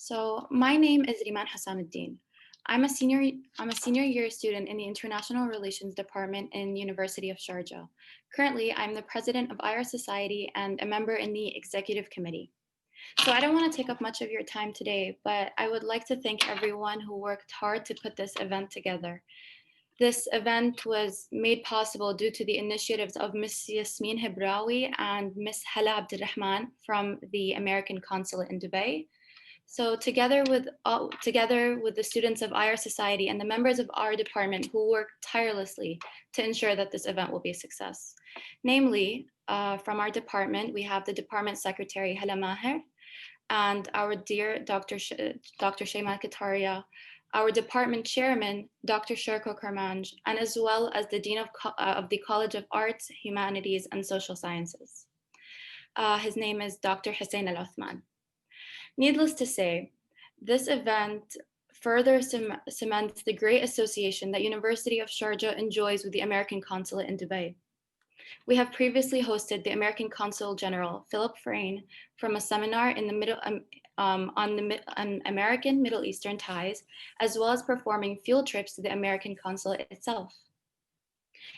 So my name is Riman Hassanuddin. I'm a senior year student in the International Relations Department in University of Sharjah. Currently, I'm the president of IR Society and a member in the executive committee. So I don't want to take up much of your time today, but I would like to thank everyone who worked hard to put this event together. This event was made possible due to the initiatives of Ms. Yasmin Hibrawi and Ms. Hala Abdurrahman from the American Consulate in Dubai. So together with the students of IR Society and the members of our department who work tirelessly to ensure that this event will be a success. Namely, from our department, we have the department secretary, Hala Maher, and our dear Dr. Shayma Kataria, our department chairman, Dr. Sherko Karmanj, and as well as the dean of the College of Arts, Humanities, and Social Sciences. His name is Dr. Hussein Al-Uthman. Needless to say, this event further cements the great association that University of Sharjah enjoys with the American Consulate in Dubai. We have previously hosted the American Consul General, Philip Frayne, from a seminar in the on American Middle Eastern ties, as well as performing field trips to the American Consulate itself.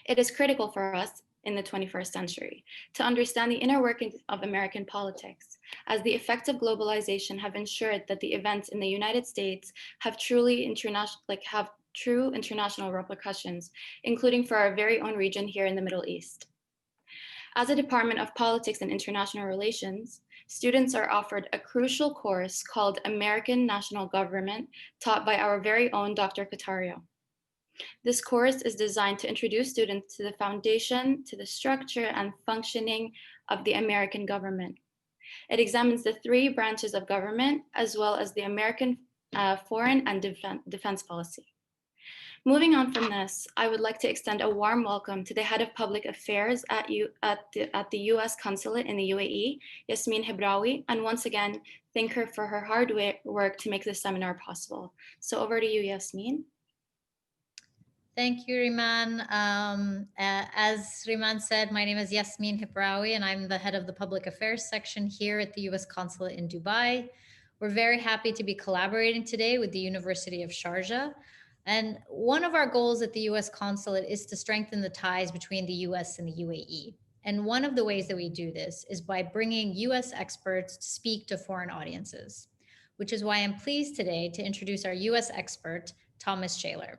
It is critical for us in the 21st century to understand the inner workings of American politics, as the effects of globalization have ensured that the events in the United States have true international repercussions, including for our very own region here in the Middle East. As a Department of Politics and International Relations, students are offered a crucial course called American National Government, taught by our very own Dr. Kataria. This course is designed to introduce students to the foundation, to the structure and functioning of the American government. It examines the three branches of government, as well as the American foreign and defense policy. Moving on from this, I would like to extend a warm welcome to the Head of Public Affairs at the U.S. Consulate in the UAE, Yasmin Hibrawi, and once again, thank her for her hard work to make this seminar possible. So over to you, Yasmin. Thank you, Riman. As Riman said, my name is Yasmin Hibrawi, and I'm the head of the Public Affairs section here at the U.S. Consulate in Dubai. We're very happy to be collaborating today with the University of Sharjah. And one of our goals at the U.S. Consulate is to strengthen the ties between the U.S. and the UAE. And one of the ways that we do this is by bringing U.S. experts to speak to foreign audiences, which is why I'm pleased today to introduce our U.S. expert, Thomas Schaller.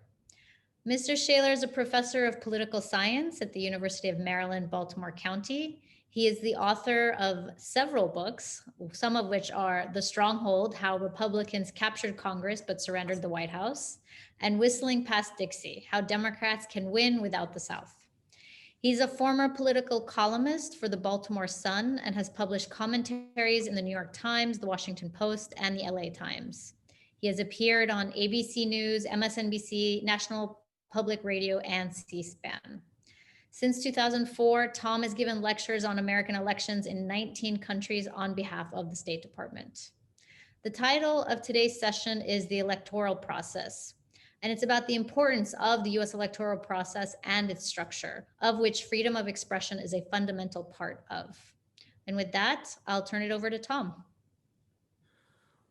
Mr. Schaller is a professor of political science at the University of Maryland, Baltimore County. He is the author of several books, some of which are The Stronghold, How Republicans Captured Congress but Surrendered the White House, and Whistling Past Dixie, How Democrats Can Win Without the South. He's a former political columnist for the Baltimore Sun and has published commentaries in the New York Times, the Washington Post, and the LA Times. He has appeared on ABC News, MSNBC, National Public Radio, and C-SPAN. Since 2004, Tom has given lectures on American elections in 19 countries on behalf of the State Department. The title of today's session is The Electoral Process, and it's about the importance of the U.S. electoral process and its structure, of which freedom of expression is a fundamental part of. And with that, I'll turn it over to Tom.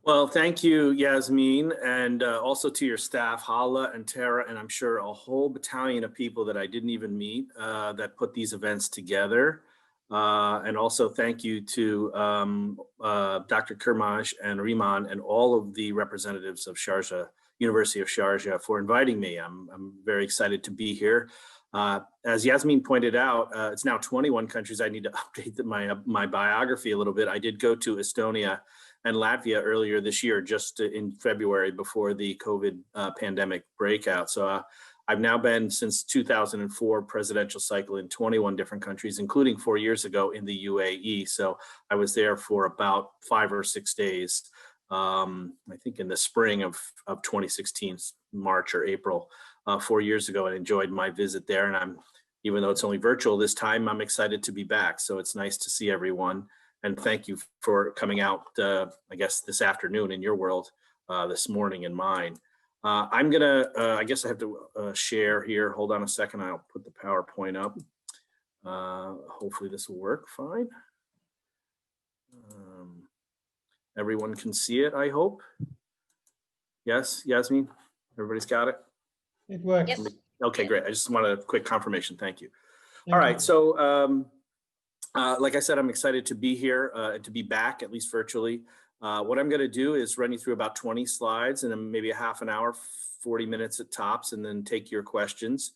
Well, thank you, Yasmin, and also to your staff, Hala and Tara, and I'm sure a whole battalion of people that I didn't even meet that put these events together. And also thank you to Dr. Kermaj and Riman and all of the representatives of Sharjah, University of Sharjah, for inviting me. I'm very excited to be here. As Yasmin pointed out, it's now 21 countries. I need to update my biography a little bit. I did go to Estonia and Latvia earlier this year, just in February before the COVID pandemic breakout. So I've now been since 2004 presidential cycle in 21 different countries, including 4 years ago in the UAE. So I was there for about 5 or 6 days, I think in the spring of 2016, March or April, 4 years ago. I enjoyed my visit there. And even though it's only virtual this time, I'm excited to be back. So it's nice to see everyone. And thank you for coming out, I guess, this afternoon in your world, this morning in mine. I'm gonna, I guess I have to share here. Hold on a second, I'll put the PowerPoint up. Hopefully this will work fine. Everyone can see it, I hope. Yes, Yasmin, everybody's got it? It works. Yes. Okay, great. I just wanted a quick confirmation. Thank you. Thank All you. right, so like I said, I'm excited to be here and to be back, at least virtually. What I'm going to do is run you through about 20 slides and then maybe a half an hour, 40 minutes at tops, and then take your questions.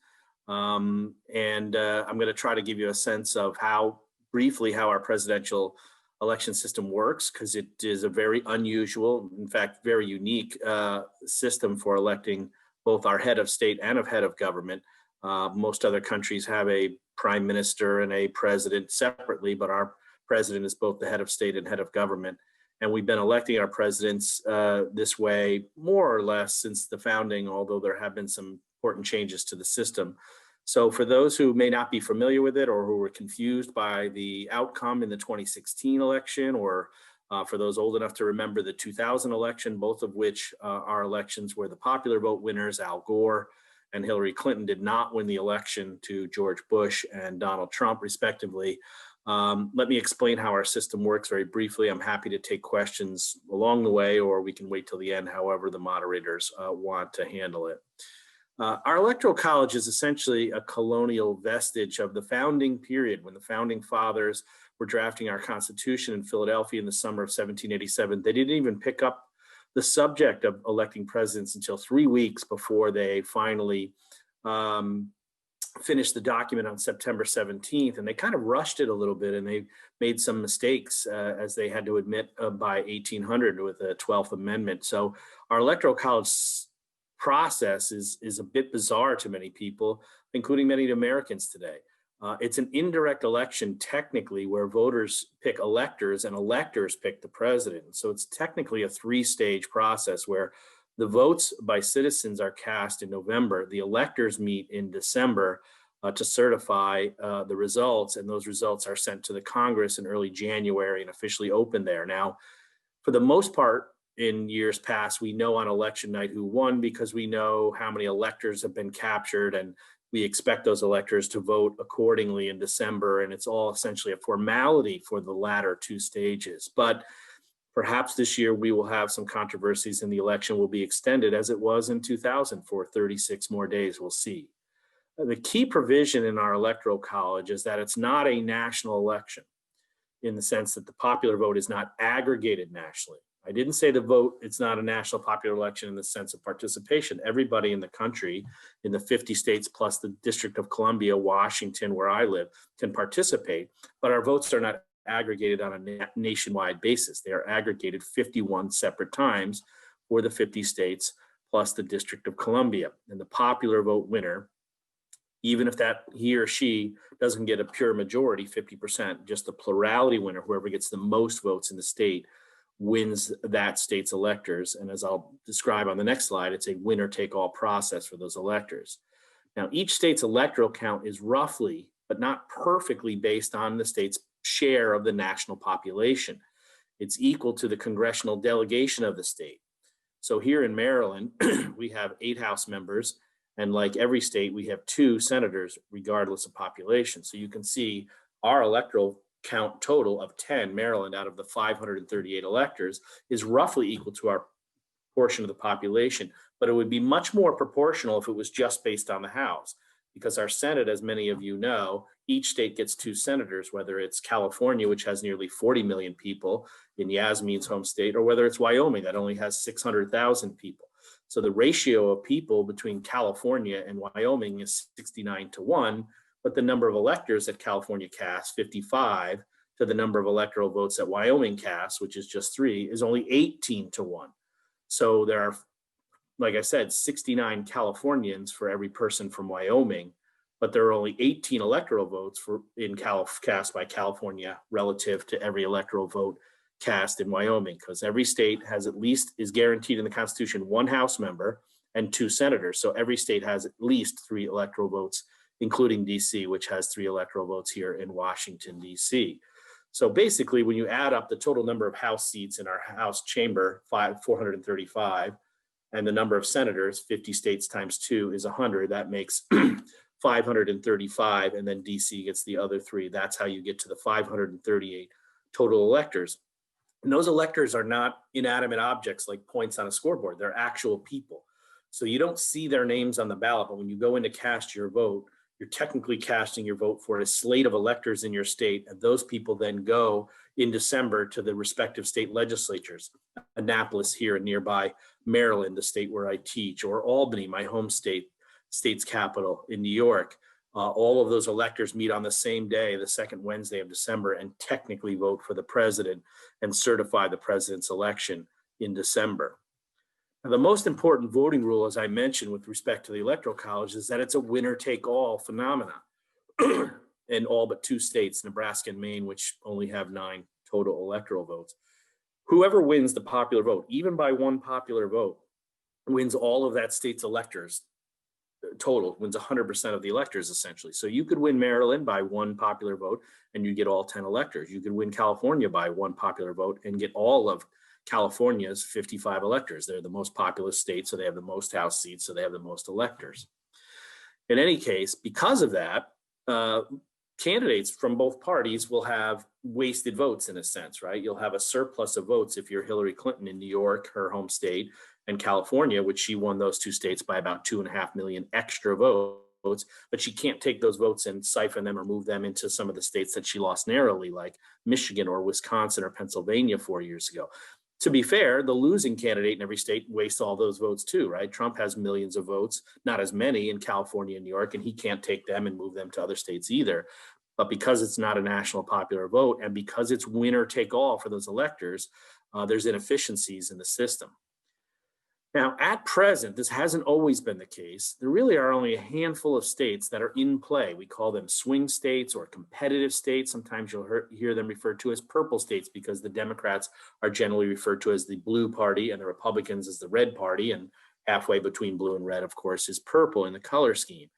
I'm going to try to give you a sense of briefly how our presidential election system works, because it is a very unusual, in fact, very unique system for electing both our head of state and head of government. Most other countries have a prime minister and a president separately, but our president is both the head of state and head of government. And we've been electing our presidents this way more or less since the founding, although there have been some important changes to the system. So for those who may not be familiar with it or who were confused by the outcome in the 2016 election, or for those old enough to remember the 2000 election, both of which are elections where the popular vote winners, Al Gore and Hillary Clinton, did not win the election to George Bush and Donald Trump, respectively. Let me explain how our system works very briefly. I'm happy to take questions along the way, or we can wait till the end, however the moderators want to handle it. Our electoral college is essentially a colonial vestige of the founding period, when the founding fathers were drafting our Constitution in Philadelphia in the summer of 1787. They didn't even pick up the subject of electing presidents until 3 weeks before they finally finished the document on September 17th. And they kind of rushed it a little bit, and they made some mistakes, as they had to admit, by 1800 with the 12th Amendment. So our electoral college process is a bit bizarre to many people, including many Americans today. It's an indirect election, technically, where voters pick electors and electors pick the president. So it's technically a three-stage process where the votes by citizens are cast in November. The electors meet in December to certify the results, and those results are sent to the Congress in early January and officially open there. Now, for the most part, in years past, we know on election night who won, because we know how many electors have been captured, and we expect those electors to vote accordingly in December, and it's all essentially a formality for the latter two stages. But perhaps this year we will have some controversies and the election will be extended, as it was in 2000, for 36 more days. We'll see. The key provision in our electoral college is that it's not a national election, in the sense that the popular vote is not aggregated nationally. I didn't say the vote, it's not a national popular election in the sense of participation. Everybody in the country, in the 50 states plus the District of Columbia, Washington, where I live, can participate, but our votes are not aggregated on a nationwide basis. They are aggregated 51 separate times for the 50 states plus the District of Columbia. And the popular vote winner, even if that he or she doesn't get a pure majority, 50%, just the plurality winner, whoever gets the most votes in the state, wins that state's electors. And as I'll describe on the next slide, it's a winner-take-all process for those electors. Now, each state's electoral count is roughly, but not perfectly, based on the state's share of the national population. It's equal to the congressional delegation of the state. So here in Maryland, we have 8 House members, and like every state, we have 2 senators, regardless of population. So you can see our electoral count total of 10, Maryland, out of the 538 electors, is roughly equal to our portion of the population, but it would be much more proportional if it was just based on the House, because our Senate, as many of you know, each state gets 2 senators, whether it's California, which has nearly 40 million people in Yasmin's home state, or whether it's Wyoming that only has 600,000 people. So the ratio of people between California and Wyoming is 69-1, but the number of electors that California casts, 55, to the number of electoral votes that Wyoming casts, which is just 3, is only 18-1. So there are, like I said, 69 Californians for every person from Wyoming, but there are only 18 electoral votes cast by California relative to every electoral vote cast in Wyoming, because every state has is guaranteed in the Constitution 1 House member and 2 senators. So every state has at least 3 electoral votes, including DC, which has 3 electoral votes here in Washington, DC. So basically, when you add up the total number of House seats in our House chamber, 435, and the number of senators, 50 states times 2 is 100, that makes 535, and then DC gets the other 3. That's how you get to the 538 total electors. And those electors are not inanimate objects like points on a scoreboard. They're actual people. So you don't see their names on the ballot, but when you go in to cast your vote, you're technically casting your vote for a slate of electors in your state. And those people then go in December to the respective state legislatures. Annapolis here and nearby Maryland, the state where I teach, or Albany, my home state's capital in New York. All of those electors meet on the same day, the second Wednesday of December, and technically vote for the president and certify the president's election in December. Now, the most important voting rule, as I mentioned, with respect to the Electoral College is that it's a winner-take-all phenomena in all but 2 states, Nebraska and Maine, which only have 9 total electoral votes. Whoever wins the popular vote, even by 1 popular vote, wins all of that state's electors. Total wins 100% of the electors, essentially. So you could win Maryland by 1 popular vote and you get all 10 electors. You could win California by 1 popular vote and get all of California's 55 electors. They're the most populous state, so they have the most House seats, so they have the most electors. In any case, because of that, candidates from both parties will have wasted votes in a sense, right? You'll have a surplus of votes if you're Hillary Clinton in New York, her home state, and California, which she won those 2 states by about 2.5 million extra votes, but she can't take those votes and siphon them or move them into some of the states that she lost narrowly, like Michigan or Wisconsin or Pennsylvania 4 years ago. To be fair, the losing candidate in every state wastes all those votes too, right? Trump has millions of votes, not as many in California and New York, and he can't take them and move them to other states either. But because it's not a national popular vote and because it's winner take all for those electors, there's inefficiencies in the system. Now, at present, this hasn't always been the case. There really are only a handful of states that are in play. We call them swing states or competitive states. Sometimes you'll hear them referred to as purple states because the Democrats are generally referred to as the blue party and the Republicans as the red party. And halfway between blue and red, of course, is purple in the color scheme.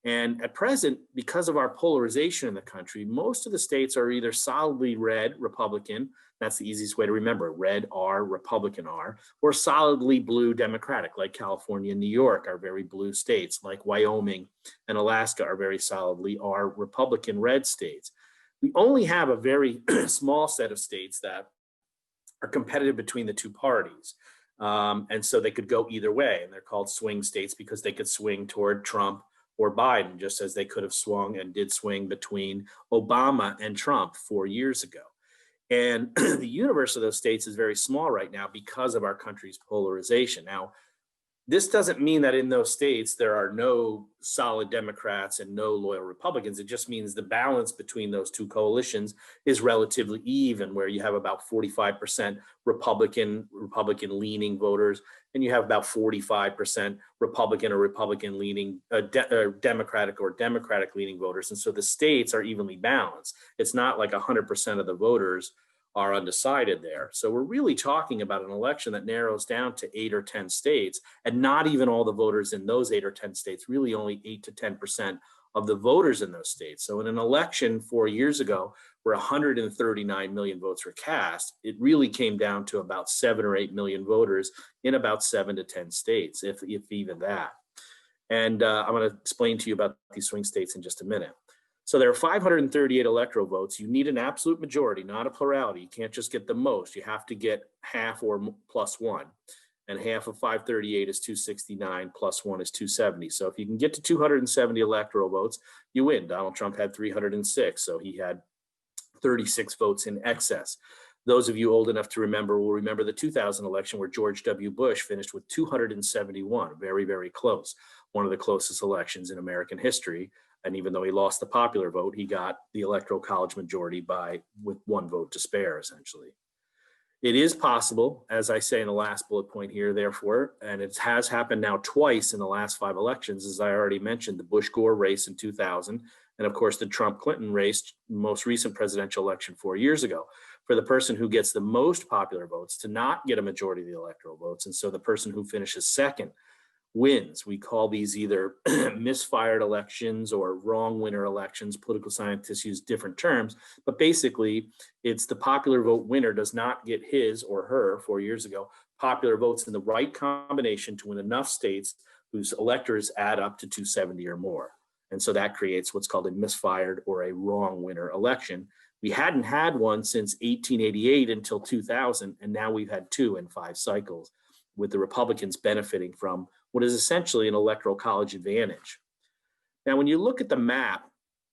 And at present, because of our polarization in the country, most of the states are either solidly red, Republican, that's the easiest way to remember, red R, Republican R, or solidly blue, Democratic, like California and New York are very blue states, like Wyoming and Alaska are very solidly R, Republican red states. We only have a very small set of states that are competitive between the 2 parties. And so they could go either way, and they're called swing states because they could swing toward Trump or Biden, just as they could have swung and did swing between Obama and Trump 4 years ago. And the universe of those states is very small right now because of our country's polarization. Now, this doesn't mean that in those states there are no solid Democrats and no loyal Republicans. It just means the balance between those 2 coalitions is relatively even, where you have about 45% Republican leaning voters, and you have about 45% Republican or Republican leaning Democratic or Democratic leaning voters. And so the states are evenly balanced. It's not like 100% of the voters are undecided there. So we're really talking about an election that narrows down to 8 or 10 states, and not even all the voters in those 8 or 10 states, really only 8 to 10% of the voters in those states. So in an election 4 years ago, where 139 million votes were cast, it really came down to about 7 or 8 million voters in about 7 to 10 states, if even that. And I'm going to explain to you about these swing states in just a minute. So there are 538 electoral votes. You need an absolute majority, not a plurality. You can't just get the most. You have to get half or plus 1. And half of 538 is 269, plus 1 is 270. So if you can get to 270 electoral votes, you win. Donald Trump had 306, so he had 36 votes in excess. Those of you old enough to remember will remember the 2000 election where George W. Bush finished with 271, very, very close. One of the closest elections in American history. And even though he lost the popular vote, he got the Electoral College majority with 1 vote to spare, essentially. It is possible, as I say in the last bullet point here, therefore, and it has happened now twice in the last 5 elections, as I already mentioned, the Bush-Gore race in 2000, and of course the Trump-Clinton race, most recent presidential election 4 years ago, for the person who gets the most popular votes to not get a majority of the electoral votes. And so the person who finishes second wins. We call these either misfired elections or wrong winner elections. Political scientists use different terms, but basically it's the popular vote winner does not get his or her 4 years ago popular votes in the right combination to win enough states whose electors add up to 270 or more. And so that creates what's called a misfired or a wrong winner election, We hadn't had one since 1888 until 2000, and now we've had two in 5 cycles, with the Republicans benefiting from what is essentially an electoral college advantage. Now, when you look at the map,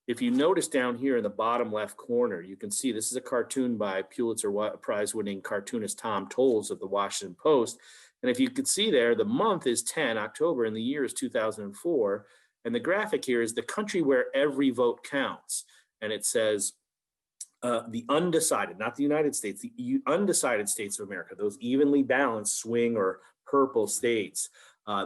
if you notice down here in the bottom left corner, you can see this is a cartoon by Pulitzer Prize winning cartoonist Tom Tolles of the Washington Post. And if you could see there, the month is 10 October and the year is 2004. And the graphic here is the country where every vote counts. And it says the undecided, not the United States, the undecided states of America, those evenly balanced swing or purple states.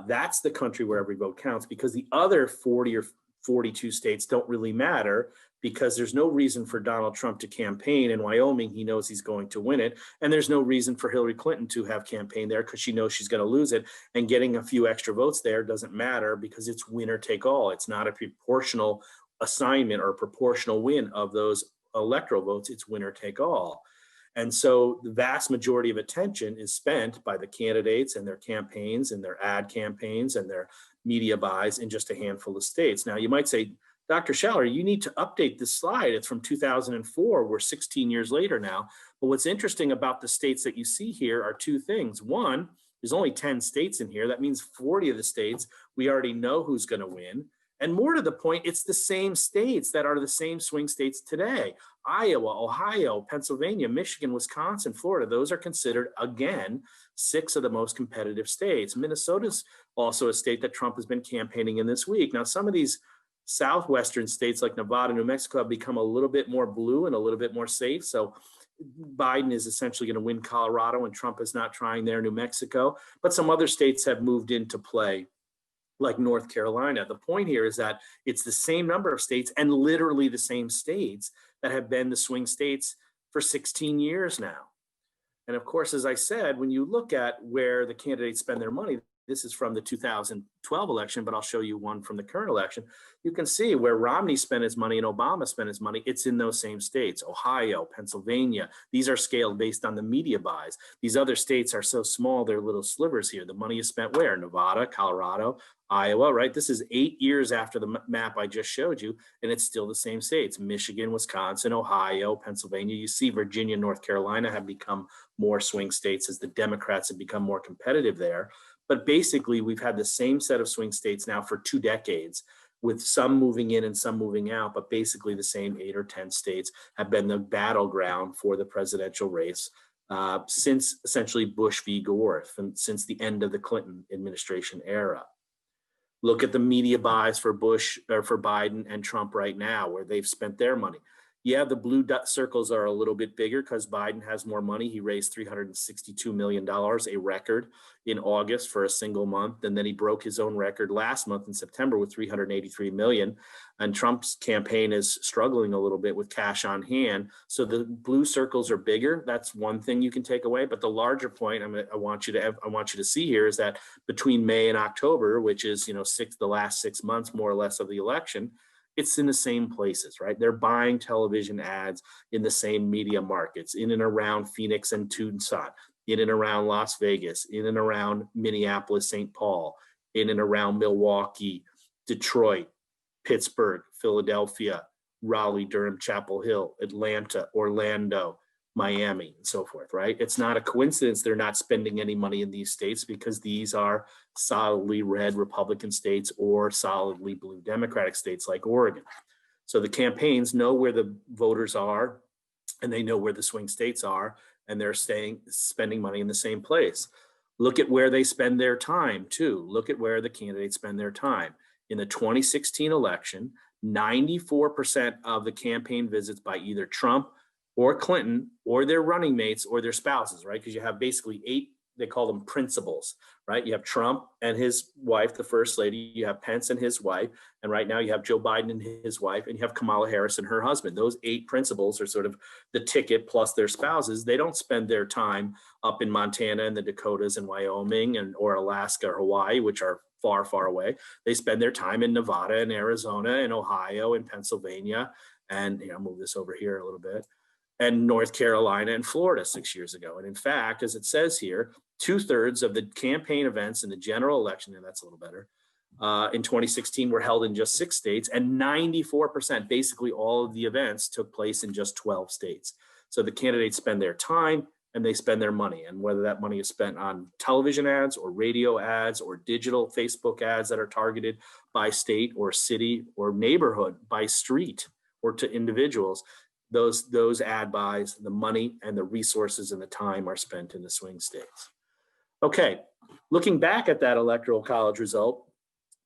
That's the country where every vote counts, because the other 40 or 42 states don't really matter, because there's no reason for Donald Trump to campaign in Wyoming. He knows he's going to win it. And there's no reason for Hillary Clinton to have campaigned there, because she knows she's going to lose it. And getting a few extra votes there doesn't matter, because it's winner take all. It's not a proportional assignment or a proportional win of those electoral votes. It's winner take all. And so the vast majority of attention is spent by the candidates and their campaigns and their ad campaigns and their media buys in just a handful of states. Now, you might say, Dr. Schaller, you need to update this slide. It's from 2004. We're 16 years later now. But what's interesting about the states that you see here are two things. One, there's only 10 states in here. That means 40 of the states, we already know who's going to win. And more to the point, it's the same states that are the same swing states today. Iowa, Ohio, Pennsylvania, Michigan, Wisconsin, Florida, those are considered, again, 6 of the most competitive states. Minnesota's also a state that Trump has been campaigning in this week. Now, some of these southwestern states like Nevada, New Mexico have become a little bit more blue and a little bit more safe. So Biden is essentially going to win Colorado, and Trump is not trying there, New Mexico. But some other states have moved into play, like North Carolina. The point here is that it's the same number of states, and literally the same states, that have been the swing states for 16 years now. And of course, as I said, when you look at where the candidates spend their money, this is from the 2012 election, but I'll show you one from the current election. You can see where Romney spent his money and Obama spent his money. It's in those same states: Ohio, Pennsylvania. These are scaled based on the media buys. These other states are so small, they're little slivers here. The money is spent where? Nevada, Colorado, Iowa, right? This is 8 years after the map I just showed you, and it's still the same states: Michigan, Wisconsin, Ohio, Pennsylvania. You see Virginia, North Carolina have become more swing states as the Democrats have become more competitive there. But basically, we've had the same set of swing states now for 2 decades, with some moving in and some moving out, but basically the same 8 or 10 states have been the battleground for the presidential race since essentially Bush v. Gore, since the end of the Clinton administration era. Look at the media buys for Bush or for Biden and Trump right now, where they've spent their money. Yeah, the blue circles are a little bit bigger because Biden has more money. He raised $362 million, a record in August for a single month. And then he broke his own record last month in September with $383 million. And Trump's campaign is struggling a little bit with cash on hand. So the blue circles are bigger. That's one thing you can take away. But the larger point I want you to see here is that between May and October, which is the last 6 months more or less of the election, it's in the same places, right? They're buying television ads in the same media markets, in and around Phoenix and Tucson, in and around Las Vegas, in and around Minneapolis, St. Paul, in and around Milwaukee, Detroit, Pittsburgh, Philadelphia, Raleigh, Durham, Chapel Hill, Atlanta, Orlando, Miami, and so forth, right? It's not a coincidence they're not spending any money in these states, because these are solidly red Republican states or solidly blue Democratic states like Oregon. So the campaigns know where the voters are, and they know where the swing states are, and they're spending money in the same place. Look at where they spend their time too. Look at where the candidates spend their time. In the 2016 election, 94% of the campaign visits by either Trump or Clinton or their running mates or their spouses, right? Because you have basically 8, they call them principals, right? You have Trump and his wife, the first lady, you have Pence and his wife, and right now you have Joe Biden and his wife, and you have Kamala Harris and her husband. Those 8 principals are sort of the ticket plus their spouses. They don't spend their time up in Montana and the Dakotas and Wyoming or Alaska or Hawaii, which are far, far away. They spend their time in Nevada and Arizona and Ohio and Pennsylvania, and I'll move this over here a little bit, and North Carolina and Florida 6 years ago. And in fact, as it says here, 2/3 of the campaign events in the general election, and that's a little better, in 2016 were held in just 6 states, and 94%, basically all of the events, took place in just 12 states. So the candidates spend their time and they spend their money, and whether that money is spent on television ads or radio ads or digital Facebook ads that are targeted by state or city or neighborhood, by street or to individuals, those ad buys, the money and the resources and the time are spent in the swing states. Okay, looking back at that electoral college result,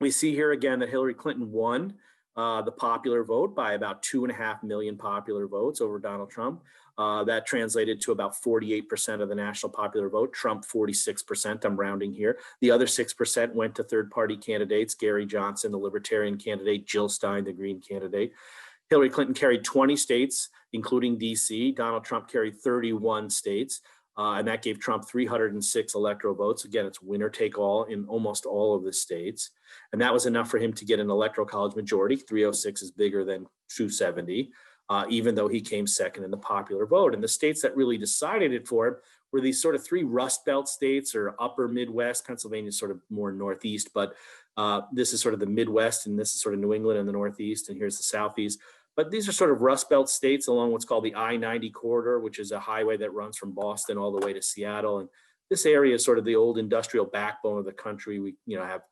we see here again that Hillary Clinton won the popular vote by about 2.5 million popular votes over Donald Trump. That translated to about 48% of the national popular vote. Trump 46%, I'm rounding here. The other 6% went to third-party candidates, Gary Johnson, the Libertarian candidate, Jill Stein, the Green candidate. Hillary Clinton carried 20 states, including DC. Donald Trump carried 31 states. And that gave Trump 306 electoral votes. Again, it's winner take all in almost all of the states. And that was enough for him to get an electoral college majority. 306 is bigger than 270, even though he came second in the popular vote. And the states that really decided it for him were these sort of 3 Rust Belt states, or upper Midwest. Pennsylvania is sort of more Northeast, but this is sort of the Midwest, and this is sort of New England and the Northeast, and here's the Southeast. But these are sort of Rust Belt states along what's called the I-90 corridor, which is a highway that runs from Boston all the way to Seattle. And this area is sort of the old industrial backbone of the country. We, have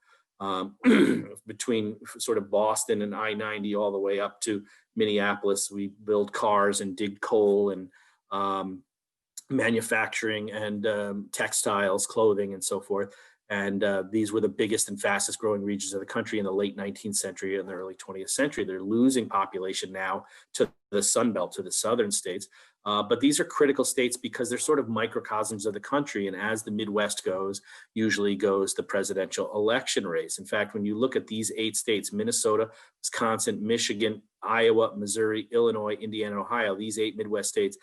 between sort of Boston and I-90 all the way up to Minneapolis. We build cars and dig coal and manufacturing and textiles, clothing, and so forth. And these were the biggest and fastest growing regions of the country in the late 19th century and the early 20th century. They're losing population now to the Sun Belt, to the southern states. But these are critical states because they're sort of microcosms of the country. And as the Midwest goes, usually goes the presidential election race. In fact, when you look at these 8 states, Minnesota, Wisconsin, Michigan, Iowa, Missouri, Illinois, Indiana, and Ohio, these 8 Midwest states,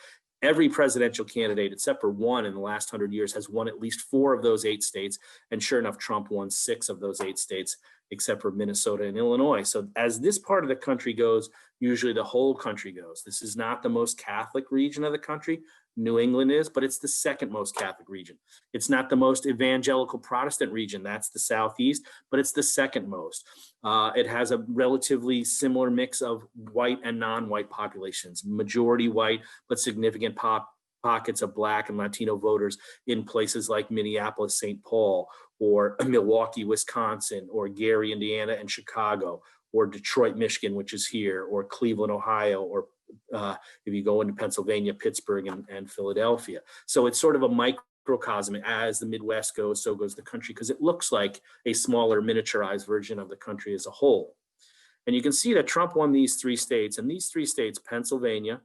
every presidential candidate, except for one in the last 100 years, has won at least 4 of those 8 states. And sure enough, Trump won 6 of those 8 states, except for Minnesota and Illinois. So as this part of the country goes, usually the whole country goes. This is not the most Catholic region of the country. New England is, but it's the second most Catholic region. It's not the most evangelical Protestant region. That's the Southeast, but it's the second most. It has a relatively similar mix of white and non-white populations, majority white, but significant pockets of Black and Latino voters in places like Minneapolis, St. Paul, or Milwaukee, Wisconsin, or Gary, Indiana, and Chicago, or Detroit, Michigan, which is here, or Cleveland, Ohio, or if you go into Pennsylvania, Pittsburgh, and Philadelphia. So it's sort of a microcosm. As the Midwest goes, so goes the country, because it looks like a smaller, miniaturized version of the country as a whole. And you can see that Trump won these 3 states, and these 3 states, Pennsylvania,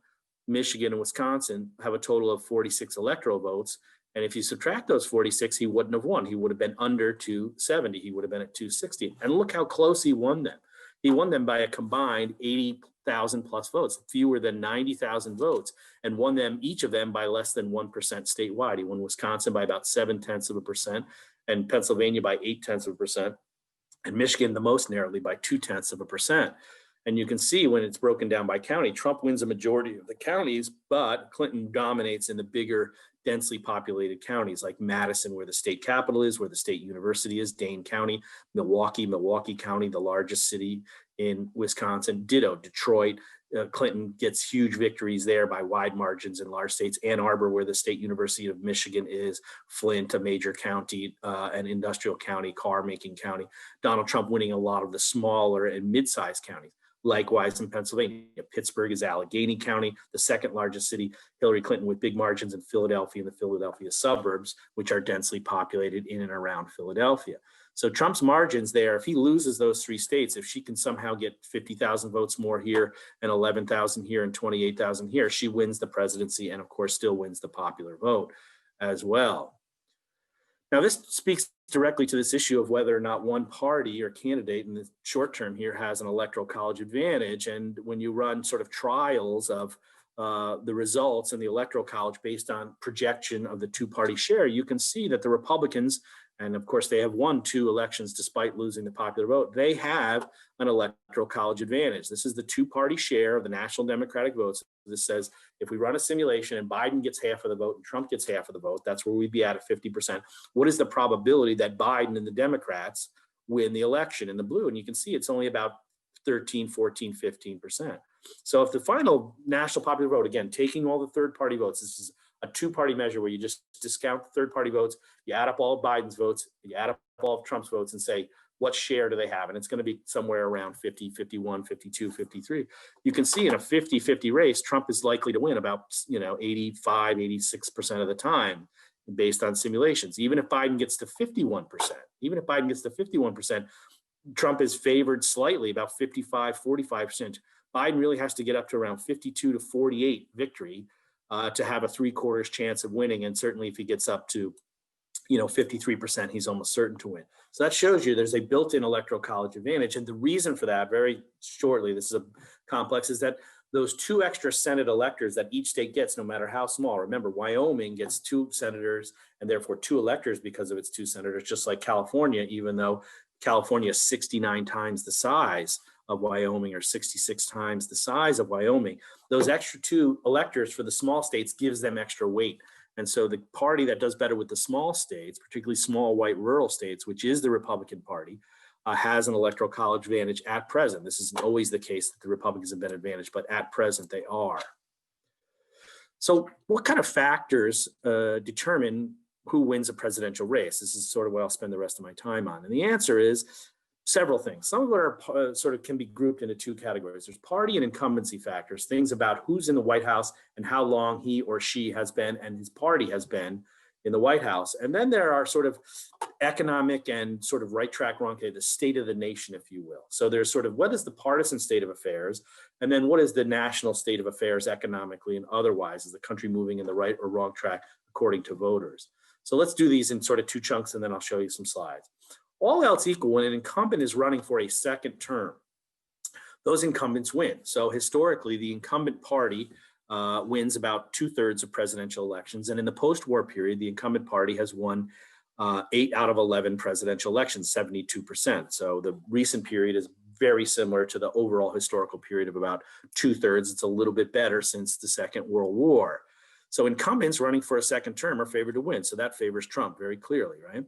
Michigan, and Wisconsin, have a total of 46 electoral votes. And if you subtract those 46, he wouldn't have won. He would have been under 270. He would have been at 260. And look how close he won them. He won them by a combined 80,000 plus votes, fewer than 90,000 votes, and won them, each of them, by less than 1% statewide. He won Wisconsin by about 0.7%, and Pennsylvania by 0.8%, and Michigan the most narrowly by 0.2%. And you can see when it's broken down by county, Trump wins a majority of the counties, but Clinton dominates in the bigger, densely populated counties like Madison, where the state capital is, where the state university is, Dane County, Milwaukee County, the largest city in Wisconsin, ditto, Detroit. Clinton gets huge victories there by wide margins in large states. Ann Arbor, where the State University of Michigan is, Flint, a major county, an industrial county, car-making county. Donald Trump winning a lot of the smaller and mid-sized counties. Likewise in Pennsylvania, Pittsburgh is Allegheny County, the second largest city. Hillary Clinton with big margins in Philadelphia and the Philadelphia suburbs, which are densely populated in and around Philadelphia. So Trump's margins there, if he loses those 3 states, if she can somehow get 50,000 votes more here and 11,000 here and 28,000 here, she wins the presidency and of course still wins the popular vote as well. Now, this speaks directly to this issue of whether or not one party or candidate in the short term here has an electoral college advantage. And when you run sort of trials of the results in the electoral college based on projection of the 2-party share, you can see that the Republicans, and of course they have won 2 elections despite losing the popular vote, they have an electoral college advantage. This is the 2-party share of the national Democratic votes. This says if we run a simulation and Biden gets half of the vote and Trump gets half of the vote, that's where we'd be at 50%. What is the probability that Biden and the Democrats win the election in the blue. And you can see it's only about 13, 14, 15%. So if the final national popular vote, again, taking all the third-party votes, this is a two-party measure where you just discount the third-party votes, you add up all of Biden's votes, you add up all of Trump's votes and say, what share do they have? And it's going to be somewhere around 50, 51, 52, 53. You can see in a 50-50 race, Trump is likely to win about 85, 86% of the time based on simulations. Even if Biden gets to 51%, Trump is favored slightly, about 55, 45%. Biden really has to get up to around 52 to 48 victory to have a 3/4 chance of winning. And certainly if he gets up to 53%, he's almost certain to win. So that shows you there's a built-in electoral college advantage. And the reason for that, very shortly, this is a complex, is that those 2 extra Senate electors that each state gets, no matter how small. Remember, Wyoming gets 2 senators and therefore 2 electors because of its 2 senators, just like California, even though California is 69 times the size of Wyoming or 66 times the size of Wyoming. Those extra 2 electors for the small states gives them extra weight. And so the party that does better with the small states, particularly small white rural states, which is the Republican Party, has an electoral college advantage at present. This isn't always the case that the Republicans have been advantaged, but at present they are. So what kind of factors determine who wins a presidential race? This is sort of what I'll spend the rest of my time on. And the answer is several things. Some of it are sort of can be grouped into 2 categories. There's party and incumbency factors, things about who's in the White House and how long he or she has been and his party has been in the White House. And then there are sort of economic and sort of right track, wrong track, the state of the nation, if you will. So there's sort of what is the partisan state of affairs, and then what is the national state of affairs economically and otherwise? Is the country moving in the right or wrong track according to voters? So let's do these in sort of 2 chunks, and then I'll show you some slides. All else equal, when an incumbent is running for a second term, those incumbents win. So historically, the incumbent party wins about 2/3 of presidential elections. And in the post-war period, the incumbent party has won 8 out of 11 presidential elections, 72%. So the recent period is very similar to the overall historical period of about 2/3. It's a little bit better since the Second World War. So incumbents running for a second term are favored to win. So that favors Trump very clearly, right?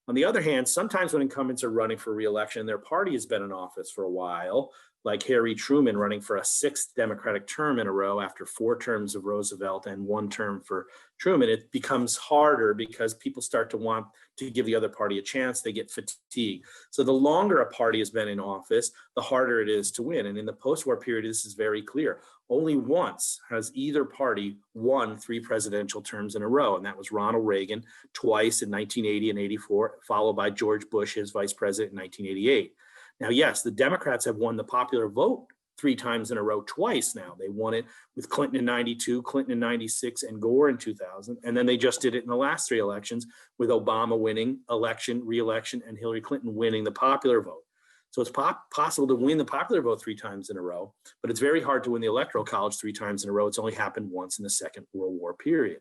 On the other hand, sometimes when incumbents are running for re-election, their party has been in office for a while, like Harry Truman running for a 6th Democratic term in a row after 4 terms of Roosevelt and 1 term for Truman. It becomes harder because people start to want to give the other party a chance. They get fatigued. So the longer a party has been in office, the harder it is to win. And in the post-war period, this is very clear. Only once has either party won 3 presidential terms in a row, and that was Ronald Reagan twice in 1980 and 84, followed by George Bush, his vice president, in 1988. Now, yes, the Democrats have won the popular vote 3 times in a row twice now. They won it with Clinton in 92, Clinton in 96, and Gore in 2000. And then they just did it in the last 3 elections with Obama winning election, re-election, and Hillary Clinton winning the popular vote. So it's possible to win the popular vote 3 times in a row, but it's very hard to win the electoral college 3 times in a row. It's only happened once in the Second World War period.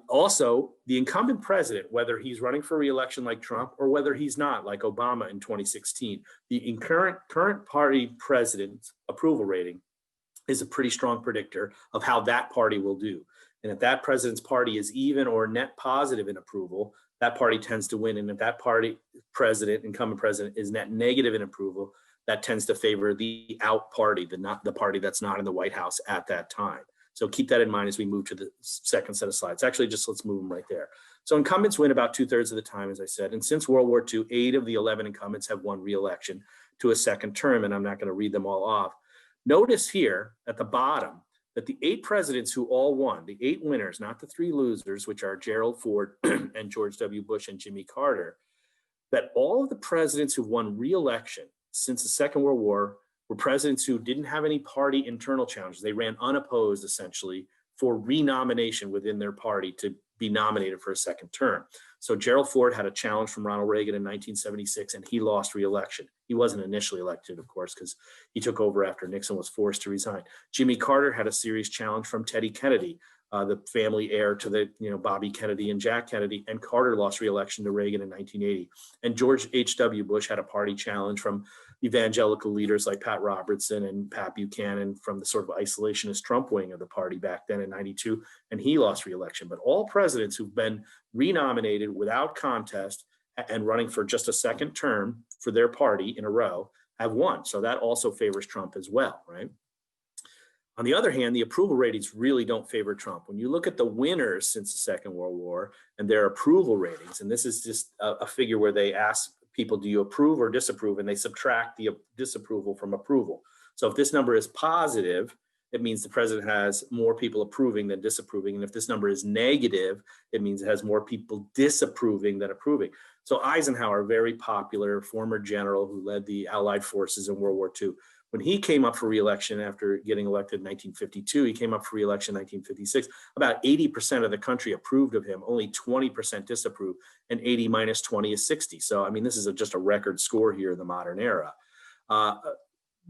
Also, the incumbent president, whether he's running for re-election like Trump or whether he's not, like Obama in 2016, the current party president's approval rating is a pretty strong predictor of how that party will do. And if that president's party is even or net positive in approval, that party tends to win. And if that party president, incumbent president, is net negative in approval, that tends to favor the out party, the party that's not in the White House at that time. So keep that in mind as we move to the second set of slides. Actually, just let's move them right there. So incumbents win about 2/3 of the time, as I said. And since World War II, 8 of the 11 incumbents have won re-election to a second term, and I'm not going to read them all off. Notice here at the bottom that the 8 presidents who all won, the 8 winners, not the 3 losers, which are Gerald Ford and George W. Bush and Jimmy Carter, that all of the presidents who won re-election since the Second World War were presidents who didn't have any party internal challenges. They ran unopposed, essentially, for renomination within their party to be nominated for a second term. So Gerald Ford had a challenge from Ronald Reagan in 1976, and he lost re-election. He wasn't initially elected, of course, because he took over after Nixon was forced to resign. Jimmy Carter had a serious challenge from Teddy Kennedy, the family heir to the Bobby Kennedy and Jack Kennedy, and Carter lost re-election to Reagan in 1980. And George H.W. Bush had a party challenge from evangelical leaders like Pat Robertson and Pat Buchanan from the sort of isolationist Trump wing of the party back then in 92, and he lost re-election. But all presidents who've been renominated without contest and running for just a second term for their party in a row have won. So that also favors Trump as well, right? On the other hand, the approval ratings really don't favor Trump. When you look at the winners since the Second World War and their approval ratings, and this is just a figure where they ask people, do you approve or disapprove? And they subtract the disapproval from approval. So if this number is positive, it means the president has more people approving than disapproving. And if this number is negative, it means it has more people disapproving than approving. So Eisenhower, very popular former general who led the Allied forces in World War II, when he came up for re-election after getting elected in 1952, he came up for re-election in 1956. About 80% of the country approved of him, only 20% disapproved, and 80 minus 20 is 60. So, I mean, this is just a record score here in the modern era.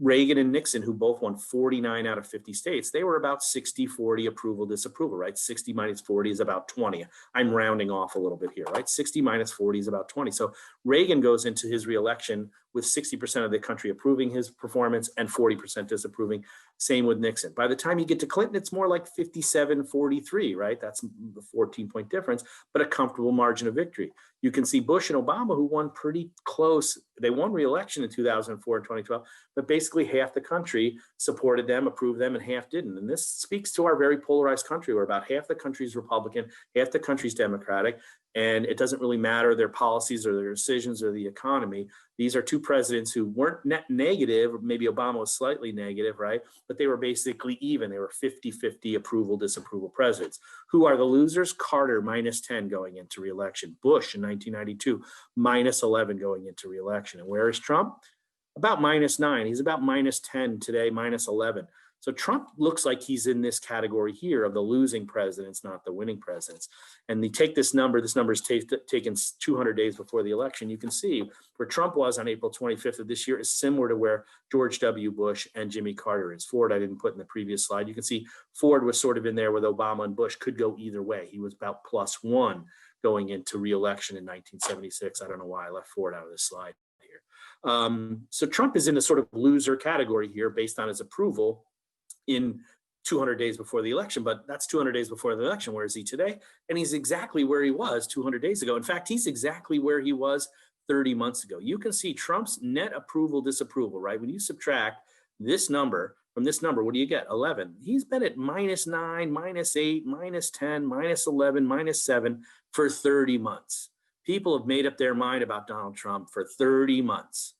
Reagan and Nixon, who both won 49 out of 50 states, they were about 60-40 approval, disapproval, right? 60 minus 40 is about 20. I'm rounding off a little bit here, right? 60 minus 40 is about 20. So Reagan goes into his reelection with 60% of the country approving his performance and 40% disapproving. Same with Nixon. By the time you get to Clinton, it's more like 57-43, right? That's the 14-point difference, but a comfortable margin of victory. You can see Bush and Obama, who won pretty close. They won re-election in 2004 and 2012, but basically half the country supported them, approved them, and half didn't. And this speaks to our very polarized country, where about half the country is Republican, half the country is Democratic, and it doesn't really matter their policies or their decisions or the economy. These are two presidents who weren't net negative, maybe Obama was slightly negative, right? But they were basically even. They were 50-50 approval, disapproval presidents. Who are the losers? Carter, minus 10 going into re-election. Bush in 1992, minus 11 going into re-election. And where is Trump? About minus 9. He's about minus 10 today, minus 11. So Trump looks like he's in this category here of the losing presidents, not the winning presidents. And they take this number is taken 200 days before the election. You can see where Trump was on April 25th of this year is similar to where George W. Bush and Jimmy Carter is. Ford, I didn't put in the previous slide. You can see Ford was sort of in there with Obama and Bush, could go either way. He was about +1 going into re-election in 1976. I don't know why I left Ford out of this slide here. So Trump is in a sort of loser category here based on his approval in 200 days before the election, but that's 200 days before the election. Where is he today? And he's exactly where he was 200 days ago. In fact, he's exactly where he was 30 months ago. You can see Trump's net approval, disapproval, right? When you subtract this number from this number, what do you get? 11. He's been at minus 9, minus 8, minus 10, minus 11, minus 7 for 30 months. People have made up their mind about Donald Trump for 30 months.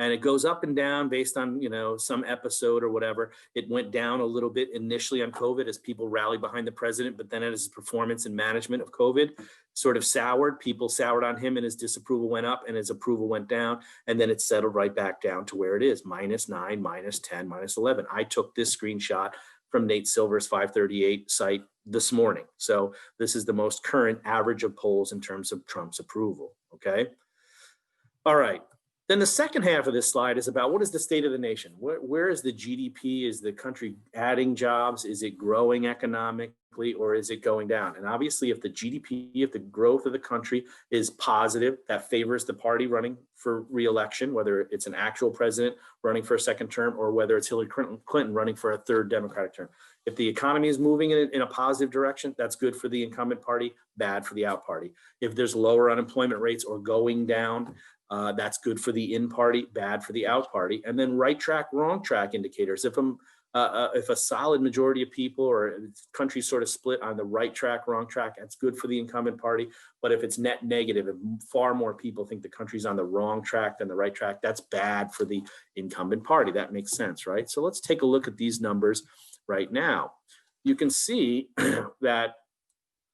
And it goes up and down based on, some episode or whatever. It went down a little bit initially on COVID as people rallied behind the president, but then as his performance and management of COVID sort of soured, people soured on him and his disapproval went up and his approval went down. And then it settled right back down to where it is, minus 9, minus 10, minus 11. I took this screenshot from Nate Silver's 538 site this morning. So this is the most current average of polls in terms of Trump's approval, okay? All right. Then the second half of this slide is about what is the state of the nation? Where is the GDP? Is the country adding jobs? Is it growing economically, or is it going down? And obviously, if the GDP, if the growth of the country is positive, that favors the party running for re-election, whether it's an actual president running for a second term or whether it's Hillary Clinton running for a third Democratic term. If the economy is moving in a positive direction, that's good for the incumbent party, bad for the out party. If there's lower unemployment rates or going down, that's good for the in party, bad for the out party. And then right track, wrong track indicators. If a solid majority of people or countries sort of split on the right track, wrong track, that's good for the incumbent party. But if it's net negative, if far more people think the country's on the wrong track than the right track, that's bad for the incumbent party. That makes sense, right? So let's take a look at these numbers right now. You can see that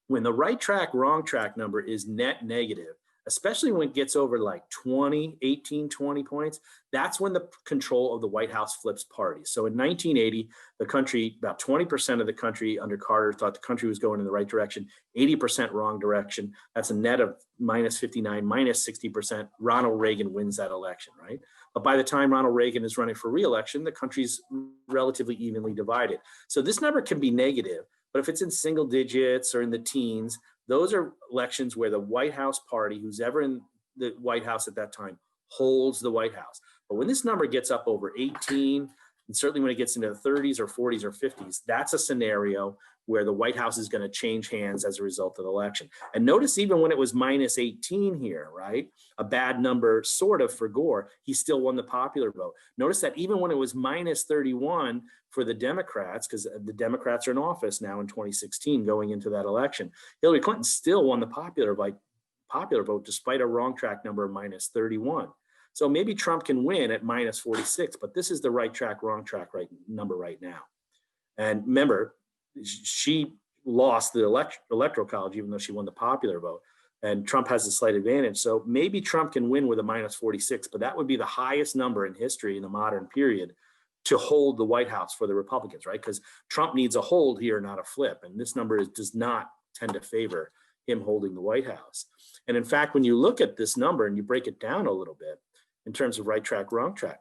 when the right track, wrong track number is net negative, especially when it gets over like 18, 20 points, that's when the control of the White House flips parties. So in 1980, the country, about 20% of the country under Carter thought the country was going in the right direction, 80% wrong direction. That's a net of minus 59, minus 60%. Ronald Reagan wins that election, right? But by the time Ronald Reagan is running for re-election, the country's relatively evenly divided. So this number can be negative, but if it's in single digits or in the teens, those are elections where the White House party, who's ever in the White House at that time, holds the White House. But when this number gets up over 18, and certainly when it gets into the 30s or 40s or 50s, that's a scenario where the White House is going to change hands as a result of the election. And notice even when it was minus 18 here, right? A bad number sort of for Gore, he still won the popular vote. Notice that even when it was minus 31 for the Democrats, because the Democrats are in office now in 2016 going into that election, Hillary Clinton still won the popular vote despite a wrong track number of minus 31. So maybe Trump can win at minus 46, but this is the right track, wrong track number right now. And remember, she lost the electoral college, even though she won the popular vote. And Trump has a slight advantage. So maybe Trump can win with a minus 46, but that would be the highest number in history in the modern period to hold the White House for the Republicans, right? Because Trump needs a hold here, not a flip. And this number does not tend to favor him holding the White House. And in fact, when you look at this number and you break it down a little bit in terms of right track, wrong track,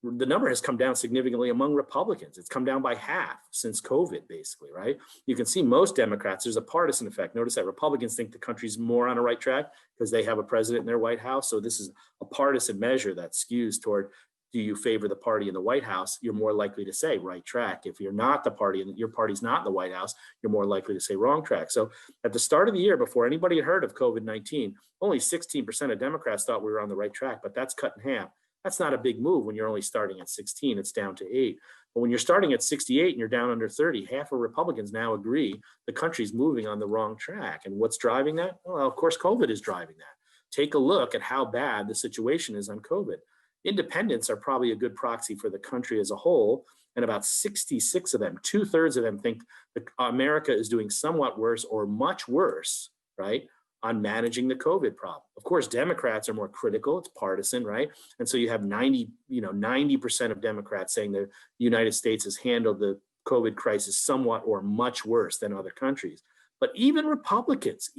the number has come down significantly among Republicans. It's come down by half since COVID, basically, right? You can see most Democrats, there's a partisan effect. Notice that Republicans think the country's more on a right track because they have a president in their White House. So this is a partisan measure that skews toward, do you favor the party in the White House? You're more likely to say right track. If you're not the party and your party's not in the White House, you're more likely to say wrong track. So at the start of the year, before anybody had heard of COVID-19, only 16% of Democrats thought we were on the right track, but that's cut in half. That's not a big move when you're only starting at 16, it's down to 8. But when you're starting at 68 and you're down under 30, half of Republicans now agree the country's moving on the wrong track. And what's driving that? Well, of course, COVID is driving that. Take a look at how bad the situation is on COVID. Independents are probably a good proxy for the country as a whole. And about 66 of them, 2/3 of them think that America is doing somewhat worse or much worse, right, on managing the COVID problem. Of course, Democrats are more critical. It's partisan, right? And so you have 90% of Democrats saying the United States has handled the COVID crisis somewhat or much worse than other countries. But even Republicans,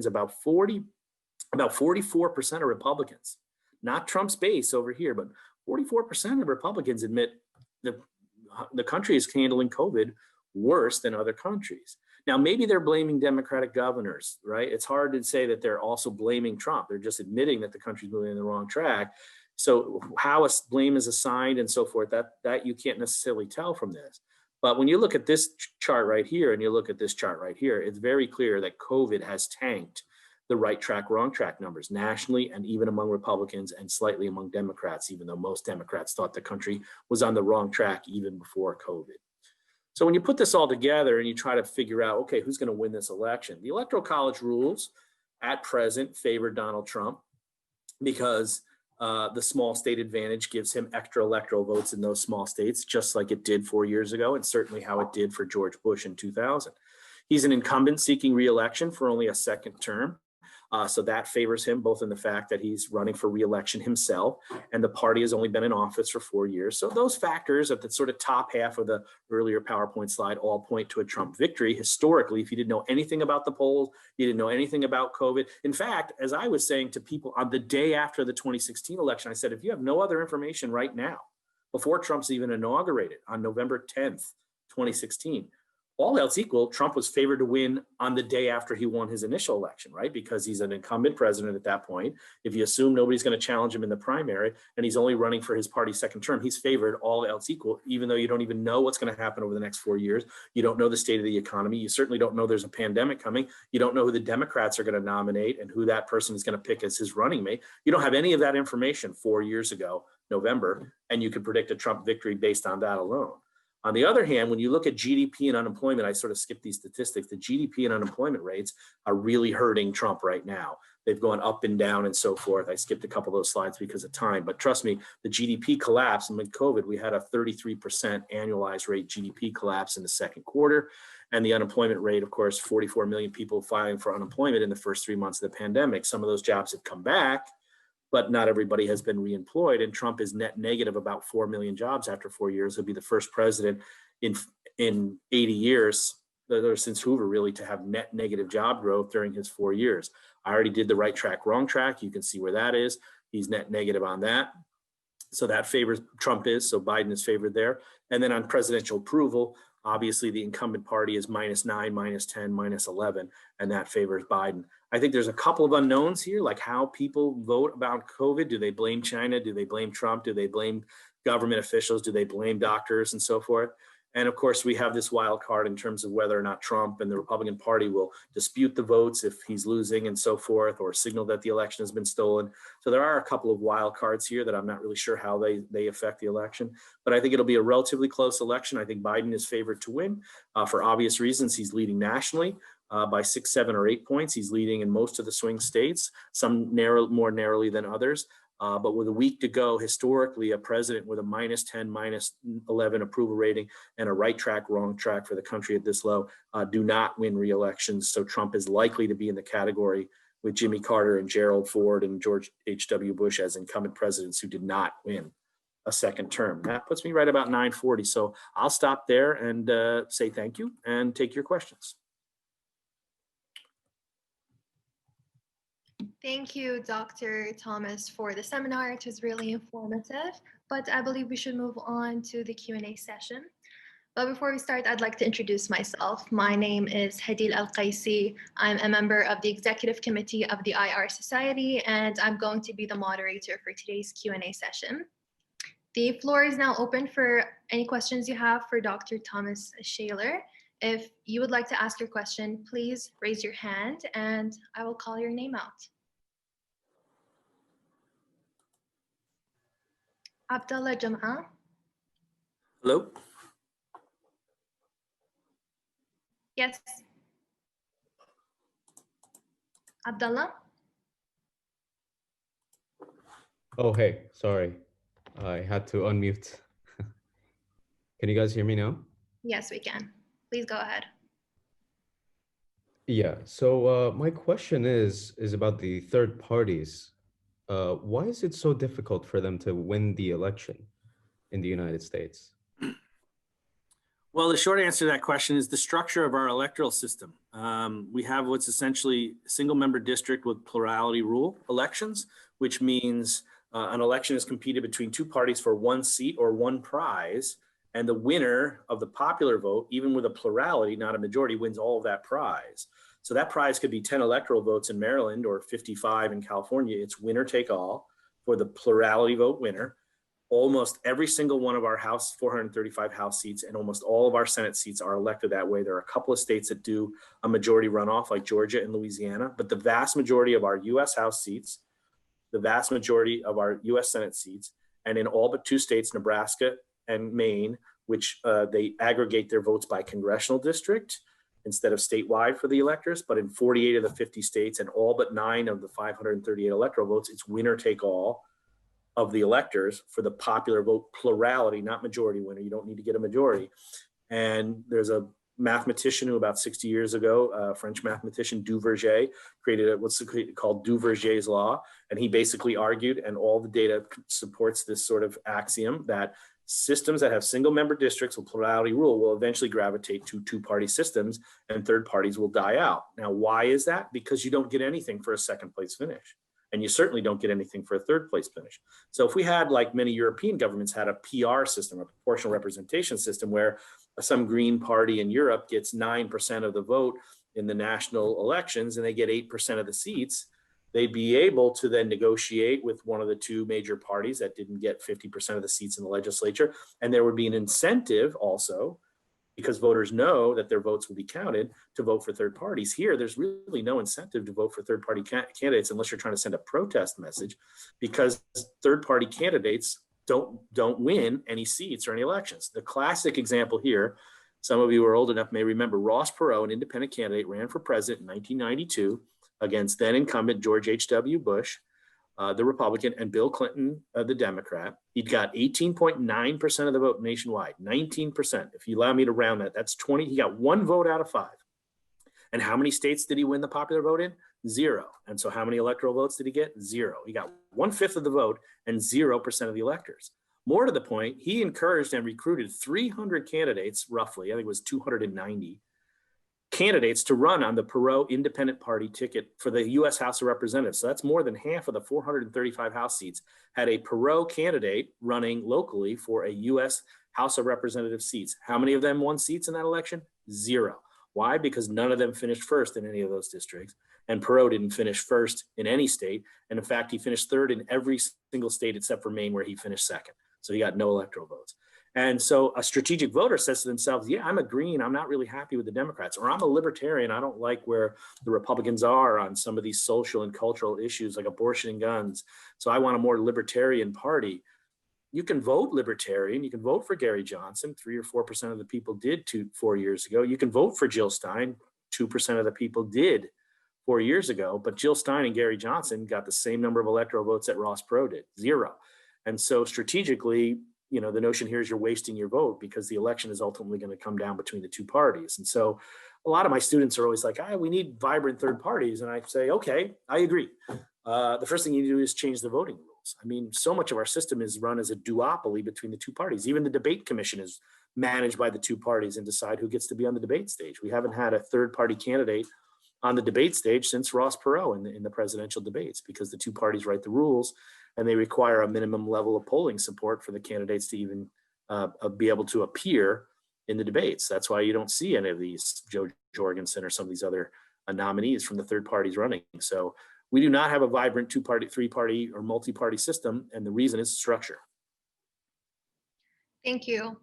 about 44% of Republicans, not Trump's base over here, but 44% of Republicans admit the country is handling COVID worse than other countries. Now, maybe they're blaming Democratic governors, right? It's hard to say that they're also blaming Trump. They're just admitting that the country's moving in the wrong track. So how blame is assigned and so forth, that you can't necessarily tell from this. But when you look at this chart right here and you look at this chart right here, it's very clear that COVID has tanked the right track, wrong track numbers nationally and even among Republicans and slightly among Democrats, even though most Democrats thought the country was on the wrong track even before COVID. So when you put this all together and you try to figure out, okay, who's going to win this election? The Electoral College rules at present favor Donald Trump because the small state advantage gives him extra electoral votes in those small states, just like it did 4 years ago, and certainly how it did for George Bush in 2000. He's an incumbent seeking re-election for only a second term. So that favors him both in the fact that he's running for re-election himself and the party has only been in office for 4 years. So those factors at the sort of top half of the earlier PowerPoint slide all point to a Trump victory. Historically, if you didn't know anything about the polls, you didn't know anything about COVID. In fact, as I was saying to people on the day after the 2016 election, I said, if you have no other information right now, before Trump's even inaugurated on November 10th, 2016, all else equal, Trump was favored to win on the day after he won his initial election, right? Because he's an incumbent president at that point. If you assume nobody's going to challenge him in the primary and he's only running for his party's second term, he's favored all else equal, even though you don't even know what's going to happen over the next 4 years. You don't know the state of the economy. You certainly don't know there's a pandemic coming. You don't know who the Democrats are going to nominate and who that person is going to pick as his running mate. You don't have any of that information 4 years ago, November, and you can predict a Trump victory based on that alone. On the other hand, when you look at GDP and unemployment, I sort of skipped these statistics. The GDP and unemployment rates are really hurting Trump right now. They've gone up and down and so forth. I skipped a couple of those slides because of time, but trust me, the GDP collapse, and with COVID, we had a 33% annualized rate GDP collapse in the second quarter. And the unemployment rate, of course, 44 million people filing for unemployment in the first 3 months of the pandemic. Some of those jobs have come back, but not everybody has been reemployed. And Trump is net negative about 4 million jobs after 4 years. He'll be the first president in 80 years, or since Hoover really, to have net negative job growth during his 4 years. I already did the right track, wrong track. You can see where that is. He's net negative on that. So that favors Trump is, so Biden is favored there. And then on presidential approval, obviously the incumbent party is -9, -10, -11, and that favors Biden. I think there's a couple of unknowns here, like how people vote about COVID. Do they blame China? Do they blame Trump? Do they blame government officials? Do they blame doctors and so forth? And of course, we have this wild card in terms of whether or not Trump and the Republican Party will dispute the votes if he's losing and so forth, or signal that the election has been stolen. So there are a couple of wild cards here that I'm not really sure how they affect the election. But I think it'll be a relatively close election. I think Biden is favored to win for obvious reasons. He's leading nationally by 6, 7, or 8 points. He's leading in most of the swing states, some more narrowly than others. But with a week to go, historically, a president with a -10, -11 approval rating and a right track, wrong track for the country at this low do not win re-elections. So Trump is likely to be in the category with Jimmy Carter and Gerald Ford and George H.W. Bush as incumbent presidents who did not win a second term. That puts me right about 940. So I'll stop there and say thank you and take your questions. Thank you, Dr. Thomas, for the seminar. It was really informative, but I believe we should move on to the Q&A session. But before we start, I'd like to introduce myself. My name is Hadil Al-Qaisi. I'm a member of the Executive Committee of the IR Society, and I'm going to be the moderator for today's Q&A session. The floor is now open for any questions you have for Dr. Thomas Schaller. If you would like to ask your question, please raise your hand and I will call your name out. Abdullah Jam'a. Hello? Yes. Abdullah? Oh, hey, sorry. I had to unmute. Can you guys hear me now? Yes, we can. Please go ahead. Yeah, so my question is about the third parties. Why is it so difficult for them to win the election in the United States? Well, the short answer to that question is the structure of our electoral system. We have what's essentially a single member district with plurality rule elections, which means an election is competed between two parties for one seat or one prize. And the winner of the popular vote, even with a plurality, not a majority, wins all of that prize. So that prize could be 10 electoral votes in Maryland or 55 in California. It's winner take all for the plurality vote winner. Almost every single one of our House 435 House seats and almost all of our Senate seats are elected that way. There are a couple of states that do a majority runoff like Georgia and Louisiana, but the vast majority of our US House seats, the vast majority of our US Senate seats, and in all but 2 states, Nebraska and Maine, which they aggregate their votes by congressional district instead of statewide for the electors, but in 48 of the 50 states and all but 9 of the 538 electoral votes, it's winner take all of the electors for the popular vote plurality, not majority winner. You don't need to get a majority. And there's a mathematician who about 60 years ago, French mathematician Duverger, created what's called Duverger's law. And he basically argued, and all the data supports this sort of axiom, that systems that have single member districts with plurality rule will eventually gravitate to two-party systems and third parties will die out. Now, why is that? Because you don't get anything for a second place finish. And you certainly don't get anything for a third place finish. So if we had, like many European governments had, a PR system, a proportional representation system, where some green party in Europe gets 9% of the vote in the national elections and they get 8% of the seats, they'd be able to then negotiate with one of the 2 major parties that didn't get 50% of the seats in the legislature. And there would be an incentive also, because voters know that their votes will be counted, to vote for third parties. Here, there's really no incentive to vote for third party candidates unless you're trying to send a protest message, because third party candidates don't win any seats or any elections. The classic example here, some of you who are old enough may remember, Ross Perot, an independent candidate, ran for president in 1992 against then incumbent George H.W. Bush, the Republican, and Bill Clinton, the Democrat. He got 18.9% of the vote nationwide, 19%. If you allow me to round that, that's 20. He got 1 vote out of 5. And how many states did he win the popular vote in? 0. And so how many electoral votes did he get? 0. He got 1/5 of the vote and 0% of the electors. More to the point, he encouraged and recruited 300 candidates, roughly, I think it was 290, candidates to run on the Perot Independent Party ticket for the U.S. House of Representatives. So that's more than half of the 435 House seats had a Perot candidate running locally for a U.S. House of Representative seats. How many of them won seats in that election? 0. Why? Because none of them finished first in any of those districts. And Perot didn't finish first in any state. And in fact, he finished 3rd in every single state except for Maine, where he finished 2nd. So he got no electoral votes. And so a strategic voter says to themselves, yeah, I'm a green, I'm not really happy with the Democrats, or I'm a libertarian, I don't like where the Republicans are on some of these social and cultural issues like abortion and guns. So I want a more libertarian party. You can vote libertarian, you can vote for Gary Johnson, 3 or 4% of the people did 4 years ago. You can vote for Jill Stein, 2% of the people did 4 years ago, but Jill Stein and Gary Johnson got the same number of electoral votes that Ross Perot did, 0. And so strategically, you know, the notion here is you're wasting your vote because the election is ultimately going to come down between the two parties. And so a lot of my students are always like, we need vibrant third parties. And I say, okay, I agree. The first thing you do is change the voting rules. I mean, so much of our system is run as a duopoly between the two parties. Even the debate commission is managed by the two parties and decide who gets to be on the debate stage. We haven't had a third party candidate on the debate stage since Ross Perot in the presidential debates, because the two parties write the rules and they require a minimum level of polling support for the candidates to even be able to appear in the debates. That's why you don't see any of these Joe Jorgensen or some of these other nominees from the third parties running. So we do not have a vibrant two-party, three-party, or multi-party system, and the reason is structure. Thank you.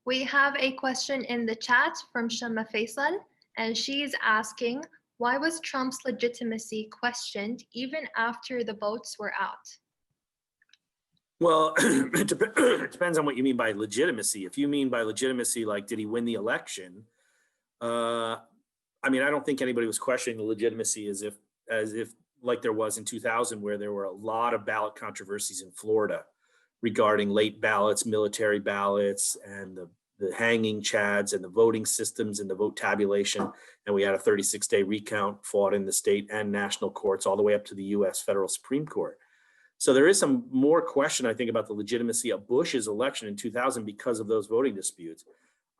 We have a question in the chat from Shama Faisal, and she's asking, why was Trump's legitimacy questioned even after the votes were out? Well, it depends on what you mean by legitimacy. If you mean by legitimacy, like, did he win the election? I mean, I don't think anybody was questioning the legitimacy as if like there was in 2000, where there were a lot of ballot controversies in Florida regarding late ballots, military ballots, and the hanging chads and the voting systems and the vote tabulation. And we had a 36-day recount fought in the state and national courts all the way up to the US federal Supreme Court. So there is some more question, I think, about the legitimacy of Bush's election in 2000 because of those voting disputes.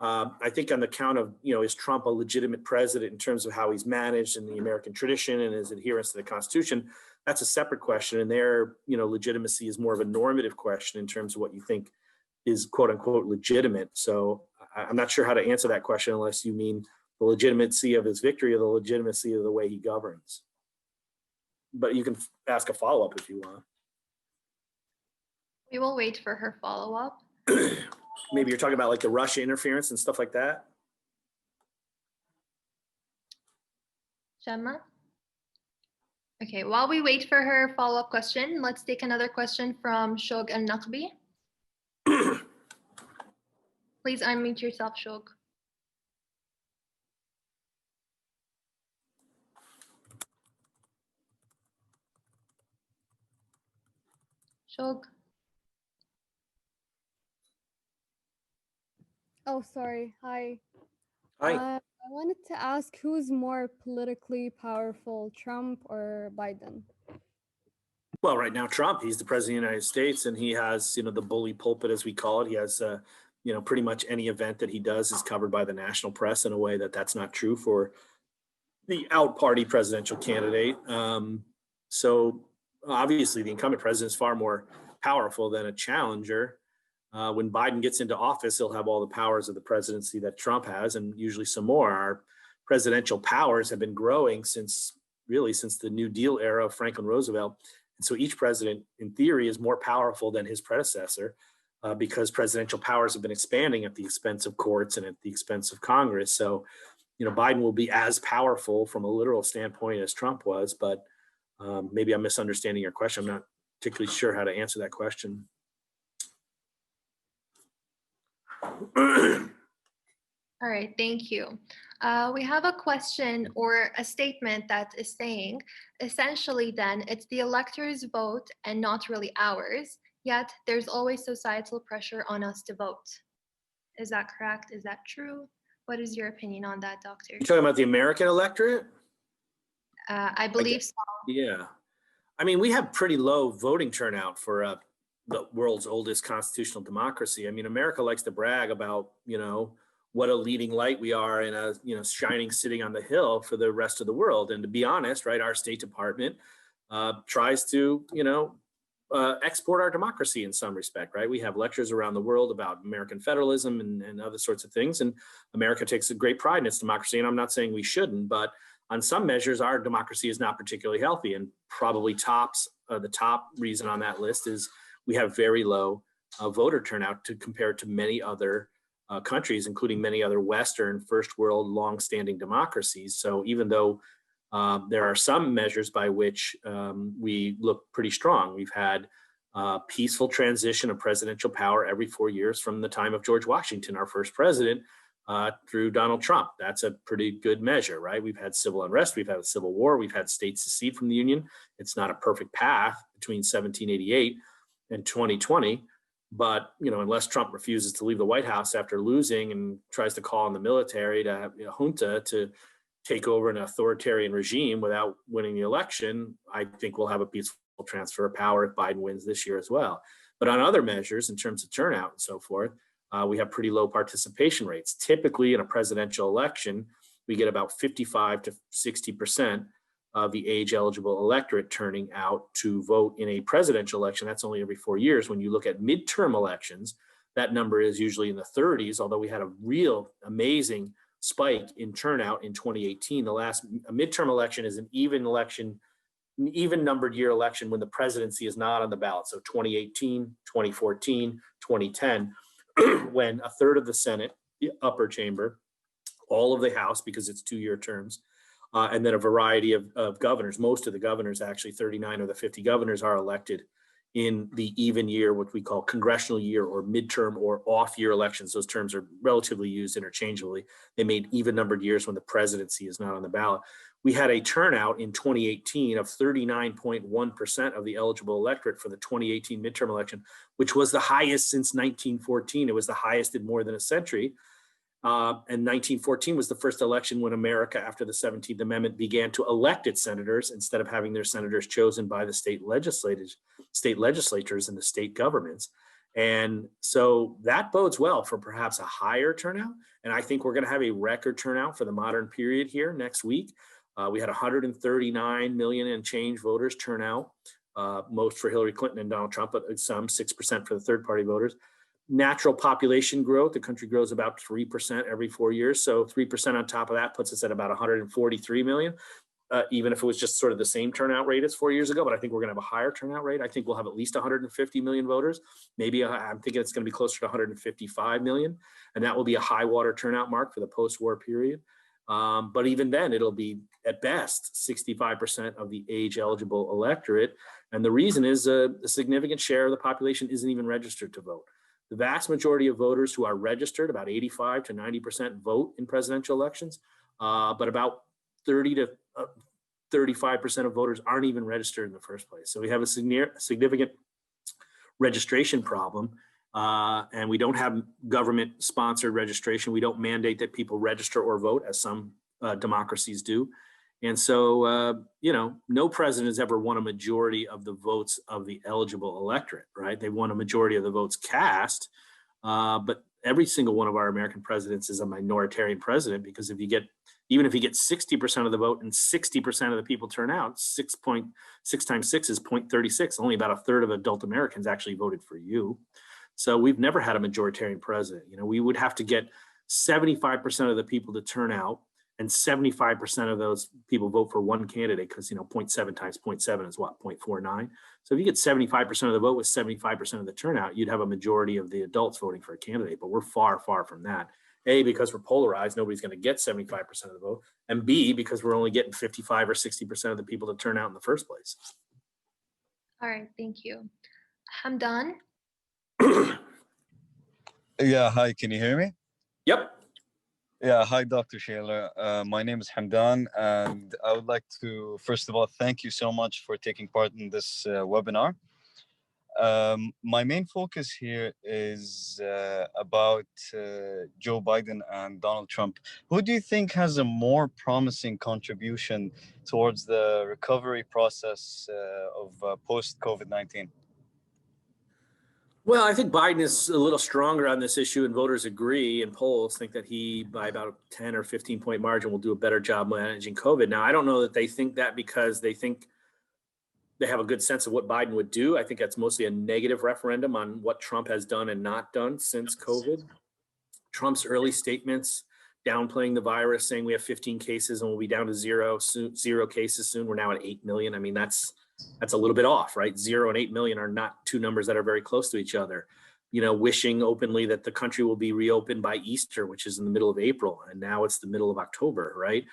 I think on the count of, is Trump a legitimate president in terms of how he's managed in the American tradition and his adherence to the Constitution, that's a separate question. And their, legitimacy is more of a normative question in terms of what you think is quote unquote legitimate. So I'm not sure how to answer that question unless you mean the legitimacy of his victory or the legitimacy of the way he governs. But you can ask a follow-up if you want. We will wait for her follow-up. Maybe you're talking about like the Russia interference and stuff like that? Shema? Okay, while we wait for her follow-up question, let's take another question from Shog Al-Naqbi. Please unmute yourself, Shog. Shog. Oh, sorry. Hi. Hi. I wanted to ask, who's more politically powerful, Trump or Biden? Well, right now, Trump, he's the president of the United States, and he has, the bully pulpit, as we call it. He has, pretty much any event that he does is covered by the national press in a way that's not true for the out-party presidential candidate. So obviously, the incumbent president is far more powerful than a challenger. When Biden gets into office, he'll have all the powers of the presidency that Trump has, and usually some more. Our presidential powers have been growing since the New Deal era of Franklin Roosevelt. And so each president, in theory, is more powerful than his predecessor because presidential powers have been expanding at the expense of courts and at the expense of Congress. So, Biden will be as powerful from a literal standpoint as Trump was, but maybe I'm misunderstanding your question. I'm not particularly sure how to answer that question. All right, thank you. We have a question or a statement that is saying, essentially then, it's the electors' vote and not really ours, yet there's always societal pressure on us to vote. Is that correct? Is that true? What is your opinion on that, Doctor? You're talking about the American electorate? I believe so. Yeah. I mean, we have pretty low voting turnout for the world's oldest constitutional democracy. I mean, America likes to brag about, what a leading light we are in a, shining city on the hill for the rest of the world. And to be honest, right, our State Department tries to, export our democracy in some respect, right? We have lectures around the world about American federalism and other sorts of things. And America takes a great pride in its democracy. And I'm not saying we shouldn't, but on some measures, our democracy is not particularly healthy, and probably the top reason on that list is we have very low voter turnout to compare to many other countries, including many other Western first world long-standing democracies. So even though there are some measures by which we look pretty strong, we've had peaceful transition of presidential power every 4 years from the time of George Washington, our first president, through Donald Trump. That's a pretty good measure, right? We've had civil unrest, we've had a civil war, we've had states secede from the Union. It's not a perfect path between 1788 and 2020. But, unless Trump refuses to leave the White House after losing and tries to call on the military to have a junta to take over an authoritarian regime without winning the election, I think we'll have a peaceful transfer of power if Biden wins this year as well. But on other measures, in terms of turnout and so forth, we have pretty low participation rates. Typically in a presidential election, we get about 55 to 60% of the age eligible electorate turning out to vote in a presidential election. That's only every 4 years. When you look at midterm elections, that number is usually in the 30s, although we had a real amazing spike in turnout in 2018. The last midterm election is an even election, an even numbered year election when the presidency is not on the ballot. So 2018, 2014, 2010, when a third of the Senate, the upper chamber, all of the House, because it's 2-year terms, and then a variety of governors. Most of the governors, actually 39 of the 50 governors, are elected in the even year, what we call congressional year or midterm or off year elections. Those terms are relatively used interchangeably. They made even numbered years when the presidency is not on the ballot. We had a turnout in 2018 of 39.1% of the eligible electorate for the 2018 midterm election, which was the highest since 1914. It was the highest in more than a century. And 1914 was the first election when America, after the 17th Amendment, began to elect its senators instead of having their senators chosen by the state legislators and the state governments. And so that bodes well for perhaps a higher turnout. And I think we're going to have a record turnout for the modern period here next week. We had 139 million and change voters turn out, most for Hillary Clinton and Donald Trump, but some 6% for the third party voters. Natural population growth, the country grows about 3% every 4 years. So 3% on top of that puts us at about 143 million, even if it was just sort of the same turnout rate as 4 years ago. But I think we're going to have a higher turnout rate. I think we'll have at least 150 million voters. Maybe I'm thinking it's going to be closer to 155 million. And that will be a high water turnout mark for the post-war period. But even then, it'll be at best 65% of the age eligible electorate. And the reason is a significant share of the population isn't even registered to vote. The vast majority of voters who are registered, about 85 to 90%, vote in presidential elections, but about 30 to 35% of voters aren't even registered in the first place. So we have a significant registration problem, and we don't have government-sponsored registration. We don't mandate that people register or vote, as some democracies do. And so, no president has ever won a majority of the votes of the eligible electorate, right? They won a majority of the votes cast, but every single one of our American presidents is a minoritarian president, because even if you get 60% of the vote and 60% of the people turn out, 6 times 6 is 0.36. Only about a third of adult Americans actually voted for you. So we've never had a majoritarian president. We would have to get 75% of the people to turn out, and 75% of those people vote for one candidate, because 0.7 times 0.7 is what, 0.49. So if you get 75% of the vote with 75% of the turnout, you'd have a majority of the adults voting for a candidate. But we're far, far from that. A, because we're polarized, nobody's going to get 75% of the vote, and B, because we're only getting 55 or 60% of the people to turn out in the first place. All right, thank you. Hamdan? Yeah, hi, can you hear me? Yep. Yeah, hi, Dr. Schaller. My name is Hamdan, and I would like to, first of all, thank you so much for taking part in this webinar. My main focus here is about Joe Biden and Donald Trump. Who do you think has a more promising contribution towards the recovery process of post-COVID-19? Well, I think Biden is a little stronger on this issue, and voters agree, and polls think that he, by about a 10 or 15-point margin, will do a better job managing COVID. Now, I don't know that they think that because they think they have a good sense of what Biden would do. I think that's mostly a negative referendum on what Trump has done and not done since COVID. Trump's early statements downplaying the virus, saying we have 15 cases and we'll be down to zero cases soon. We're now at 8 million. I mean, that's a little bit off, right? 0 and 8 million are not two numbers that are very close to each other. wishing openly that the country will be reopened by Easter, which is in the middle of April, and now it's the middle of October, right?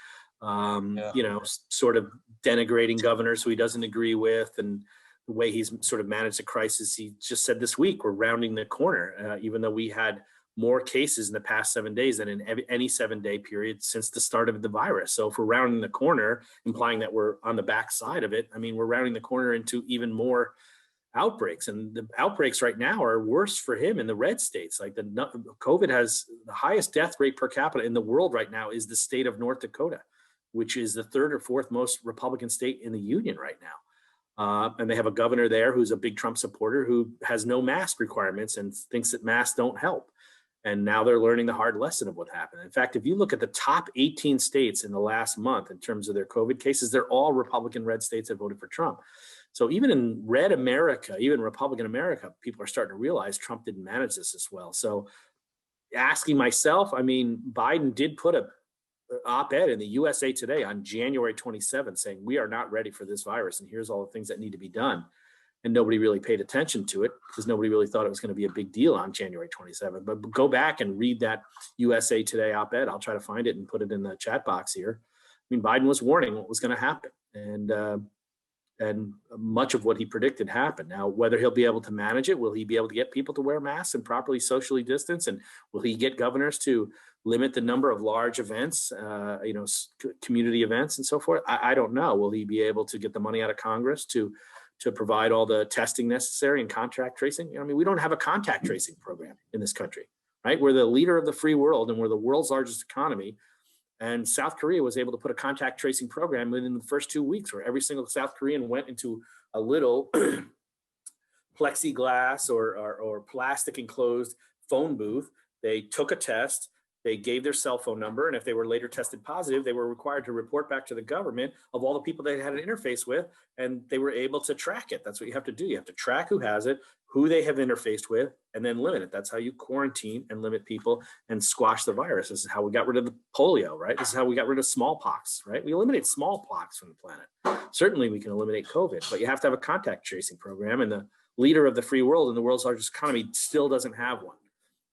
Sort of denigrating governors who he doesn't agree with, and the way he's sort of managed the crisis. He just said this week, we're rounding the corner, even though we had more cases in the past 7 days than in any 7-day period since the start of the virus. So if we're rounding the corner, implying that we're on the backside of it, I mean, we're rounding the corner into even more outbreaks. And the outbreaks right now are worse for him in the red states. Like COVID has the highest death rate per capita in the world right now is the state of North Dakota, which is the third or fourth most Republican state in the union right now. And they have a governor there who's a big Trump supporter who has no mask requirements and thinks that masks don't help. And now they're learning the hard lesson of what happened. In fact, if you look at the top 18 states in the last month in terms of their COVID cases, they're all Republican red states that voted for Trump. So even in red America, even Republican America, people are starting to realize Trump didn't manage this as well. So asking myself, I mean, Biden did put a op-ed in the USA Today on January 27th saying, we are not ready for this virus, and here's all the things that need to be done. And nobody really paid attention to it because nobody really thought it was going to be a big deal on January 27th. But go back and read that USA Today op-ed. I'll try to find it and put it in the chat box here. I mean, Biden was warning what was going to happen. And much of what he predicted happened. Now, whether he'll be able to manage it, will he be able to get people to wear masks and properly socially distance? And will he get governors to limit the number of large events, community events and so forth? I don't know. Will he be able to get the money out of Congress to provide all the testing necessary and contact tracing? I mean, we don't have a contact tracing program in this country, right? We're the leader of the free world and we're the world's largest economy. And South Korea was able to put a contact tracing program within the first 2 weeks where every single South Korean went into a little plexiglass or plastic enclosed phone booth. They took a test. They gave their cell phone number, and if they were later tested positive, they were required to report back to the government of all the people they had an interface with, and they were able to track it. That's what you have to do. You have to track who has it, who they have interfaced with, and then limit it. That's how you quarantine and limit people and squash the virus. This is how we got rid of the polio, right? This is how we got rid of smallpox, right? We eliminate smallpox from the planet. Certainly we can eliminate COVID, but you have to have a contact tracing program, and the leader of the free world and the world's largest economy still doesn't have one.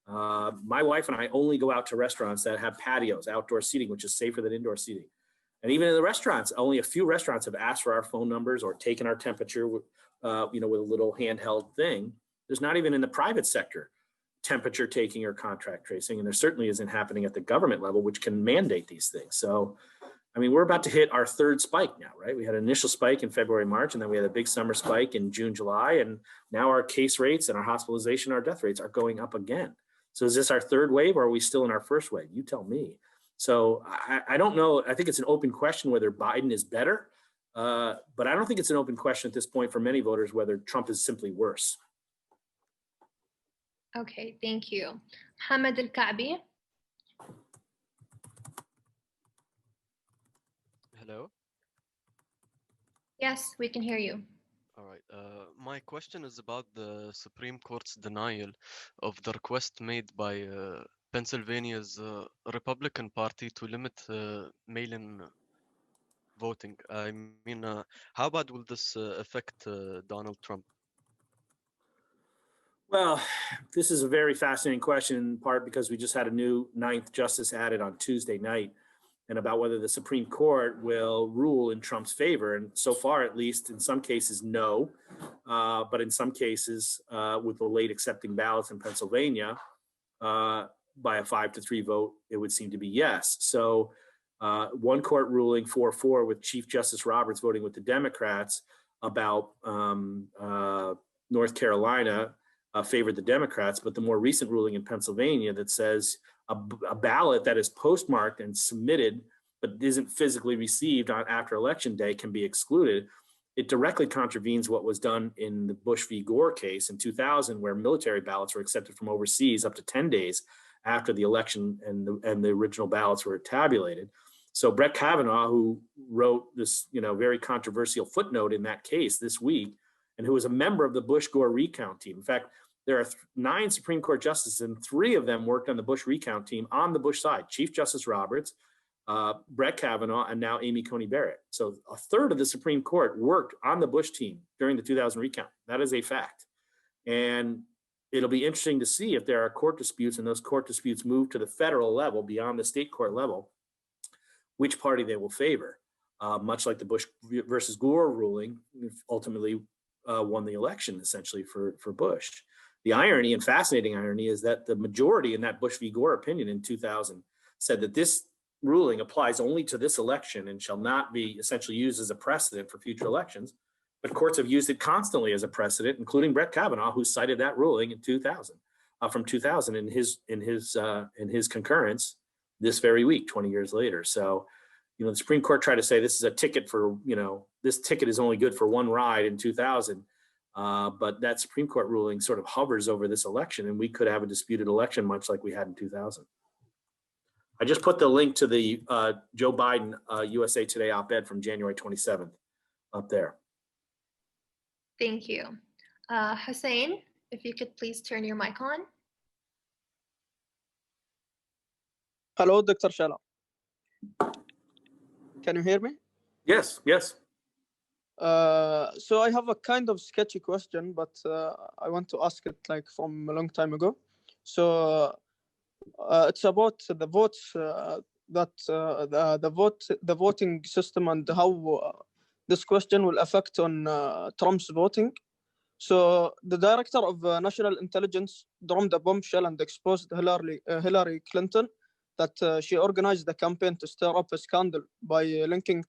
My wife and I only go out to restaurants that have patios, outdoor seating, which is safer than indoor seating. And even in the restaurants, only a few restaurants have asked for our phone numbers or taken our temperature with a little handheld thing. There's not even in the private sector temperature taking or contact tracing. And there certainly isn't happening at the government level, which can mandate these things. So, I mean, we're about to hit our third spike now, right? We had an initial spike in February, March, and then we had a big summer spike in June, July. And now our case rates and our hospitalization, our death rates are going up again. So is this our third wave or are we still in our first wave? You tell me. So I don't know. I think it's an open question whether Biden is better, but I don't think it's an open question at this point for many voters whether Trump is simply worse. Okay, thank you. Mohammed Al-Ka'bi. Hello. Yes, we can hear you. All right. My question is about the Supreme Court's denial of the request made by Pennsylvania's Republican Party to limit mail-in voting. I mean, how bad will this affect Donald Trump? Well, this is a very fascinating question, in part because we just had a new ninth justice added on Tuesday night, and about whether the Supreme Court will rule in Trump's favor. And so far, at least in some cases, no. But in some cases, with the late accepting ballots in Pennsylvania, by a 5-3 vote, it would seem to be yes. So one court ruling 4-4 with Chief Justice Roberts voting with the Democrats about North Carolina favored the Democrats. But the more recent ruling in Pennsylvania that says a ballot that is postmarked and submitted but isn't physically received after election day can be excluded. It directly contravenes what was done in the Bush v. Gore case in 2000, where military ballots were accepted from overseas up to 10 days after the election and the original ballots were tabulated. So Brett Kavanaugh, who wrote this very controversial footnote in that case this week, and who was a member of the Bush-Gore recount team. In fact, there are 9 Supreme Court justices, and 3 of them worked on the Bush recount team on the Bush side: Chief Justice Roberts, Brett Kavanaugh, and now Amy Coney Barrett. So a third of the Supreme Court worked on the Bush team during the 2000 recount. That is a fact. And it'll be interesting to see if there are court disputes and those court disputes move to the federal level beyond the state court level, which party they will favor. Much like the Bush versus Gore ruling ultimately won the election essentially for Bush. The irony and fascinating irony is that the majority in that Bush v. Gore opinion in 2000 said that this ruling applies only to this election and shall not be essentially used as a precedent for future elections. But courts have used it constantly as a precedent, including Brett Kavanaugh, who cited that ruling in 2000, from 2000 in his concurrence this very week, 20 years later. So, the Supreme Court tried to say this is a ticket for, this ticket is only good for one ride in 2000. But that Supreme Court ruling sort of hovers over this election, and we could have a disputed election much like we had in 2000. I just put the link to the Joe Biden USA Today op-ed from January 27th up there. Thank you. Hussein, if you could please turn your mic on. Hello, Dr. Schaller. Can you hear me? Yes, yes. So I have a kind of sketchy question, but I want to ask it like from a long time ago. So it's about the votes the voting system and how this question will affect on Trump's voting. So the director of national intelligence dropped a bombshell and exposed Hillary Clinton that she organized the campaign to stir up a scandal by linking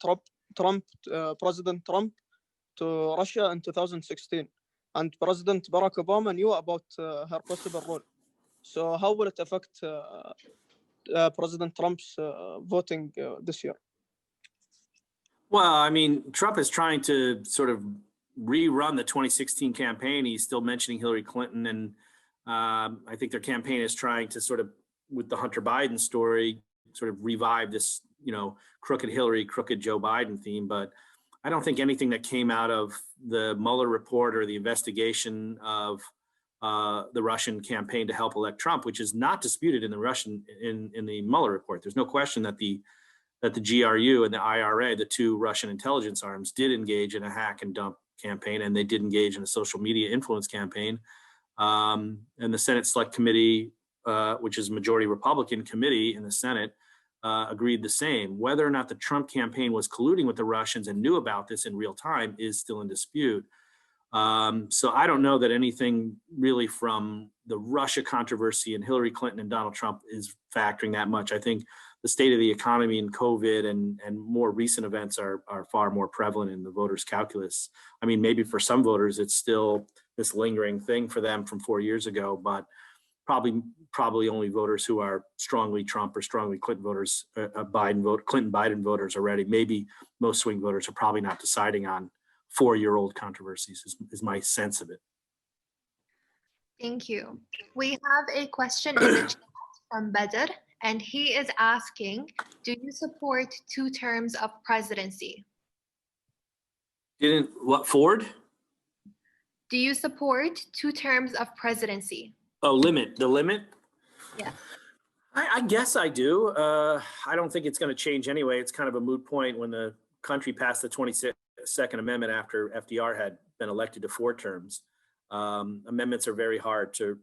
President Trump to Russia in 2016, and President Barack Obama knew about her possible role. So how will it affect President Trump's voting this year? Well, I mean, Trump is trying to sort of rerun the 2016 campaign. He's still mentioning Hillary Clinton, and I think their campaign is trying to sort of, with the Hunter Biden story, sort of revive this, crooked Hillary, crooked Joe Biden theme. But I don't think anything that came out of the Mueller report or the investigation of the Russian campaign to help elect Trump, which is not disputed in the Mueller report. There's no question that the GRU and the IRA, the two Russian intelligence arms, did engage in a hack and dump campaign, and they did engage in a social media influence campaign. And the Senate Select Committee, which is a majority Republican committee in the Senate, agreed the same. Whether or not the Trump campaign was colluding with the Russians and knew about this in real time is still in dispute. So I don't know that anything really from the Russia controversy and Hillary Clinton and Donald Trump is factoring that much. I think the state of the economy and COVID and more recent events are far more prevalent in the voters' calculus. I mean, maybe for some voters, it's still this lingering thing for them from 4 years ago, but probably only voters who are strongly Trump or strongly Clinton voters, Clinton-Biden voters already. Maybe most swing voters are probably not deciding on 4-year-old controversies is my sense of it. Thank you. We have a question in the chat from Badr, and he is asking, do you support 2 terms of presidency? Ford? Do you support 2 terms of presidency? Oh, the limit? Yeah. I guess I do. I don't think it's going to change anyway. It's kind of a moot point when the country passed the 22nd Amendment after FDR had been elected to 4 terms. Amendments are very hard to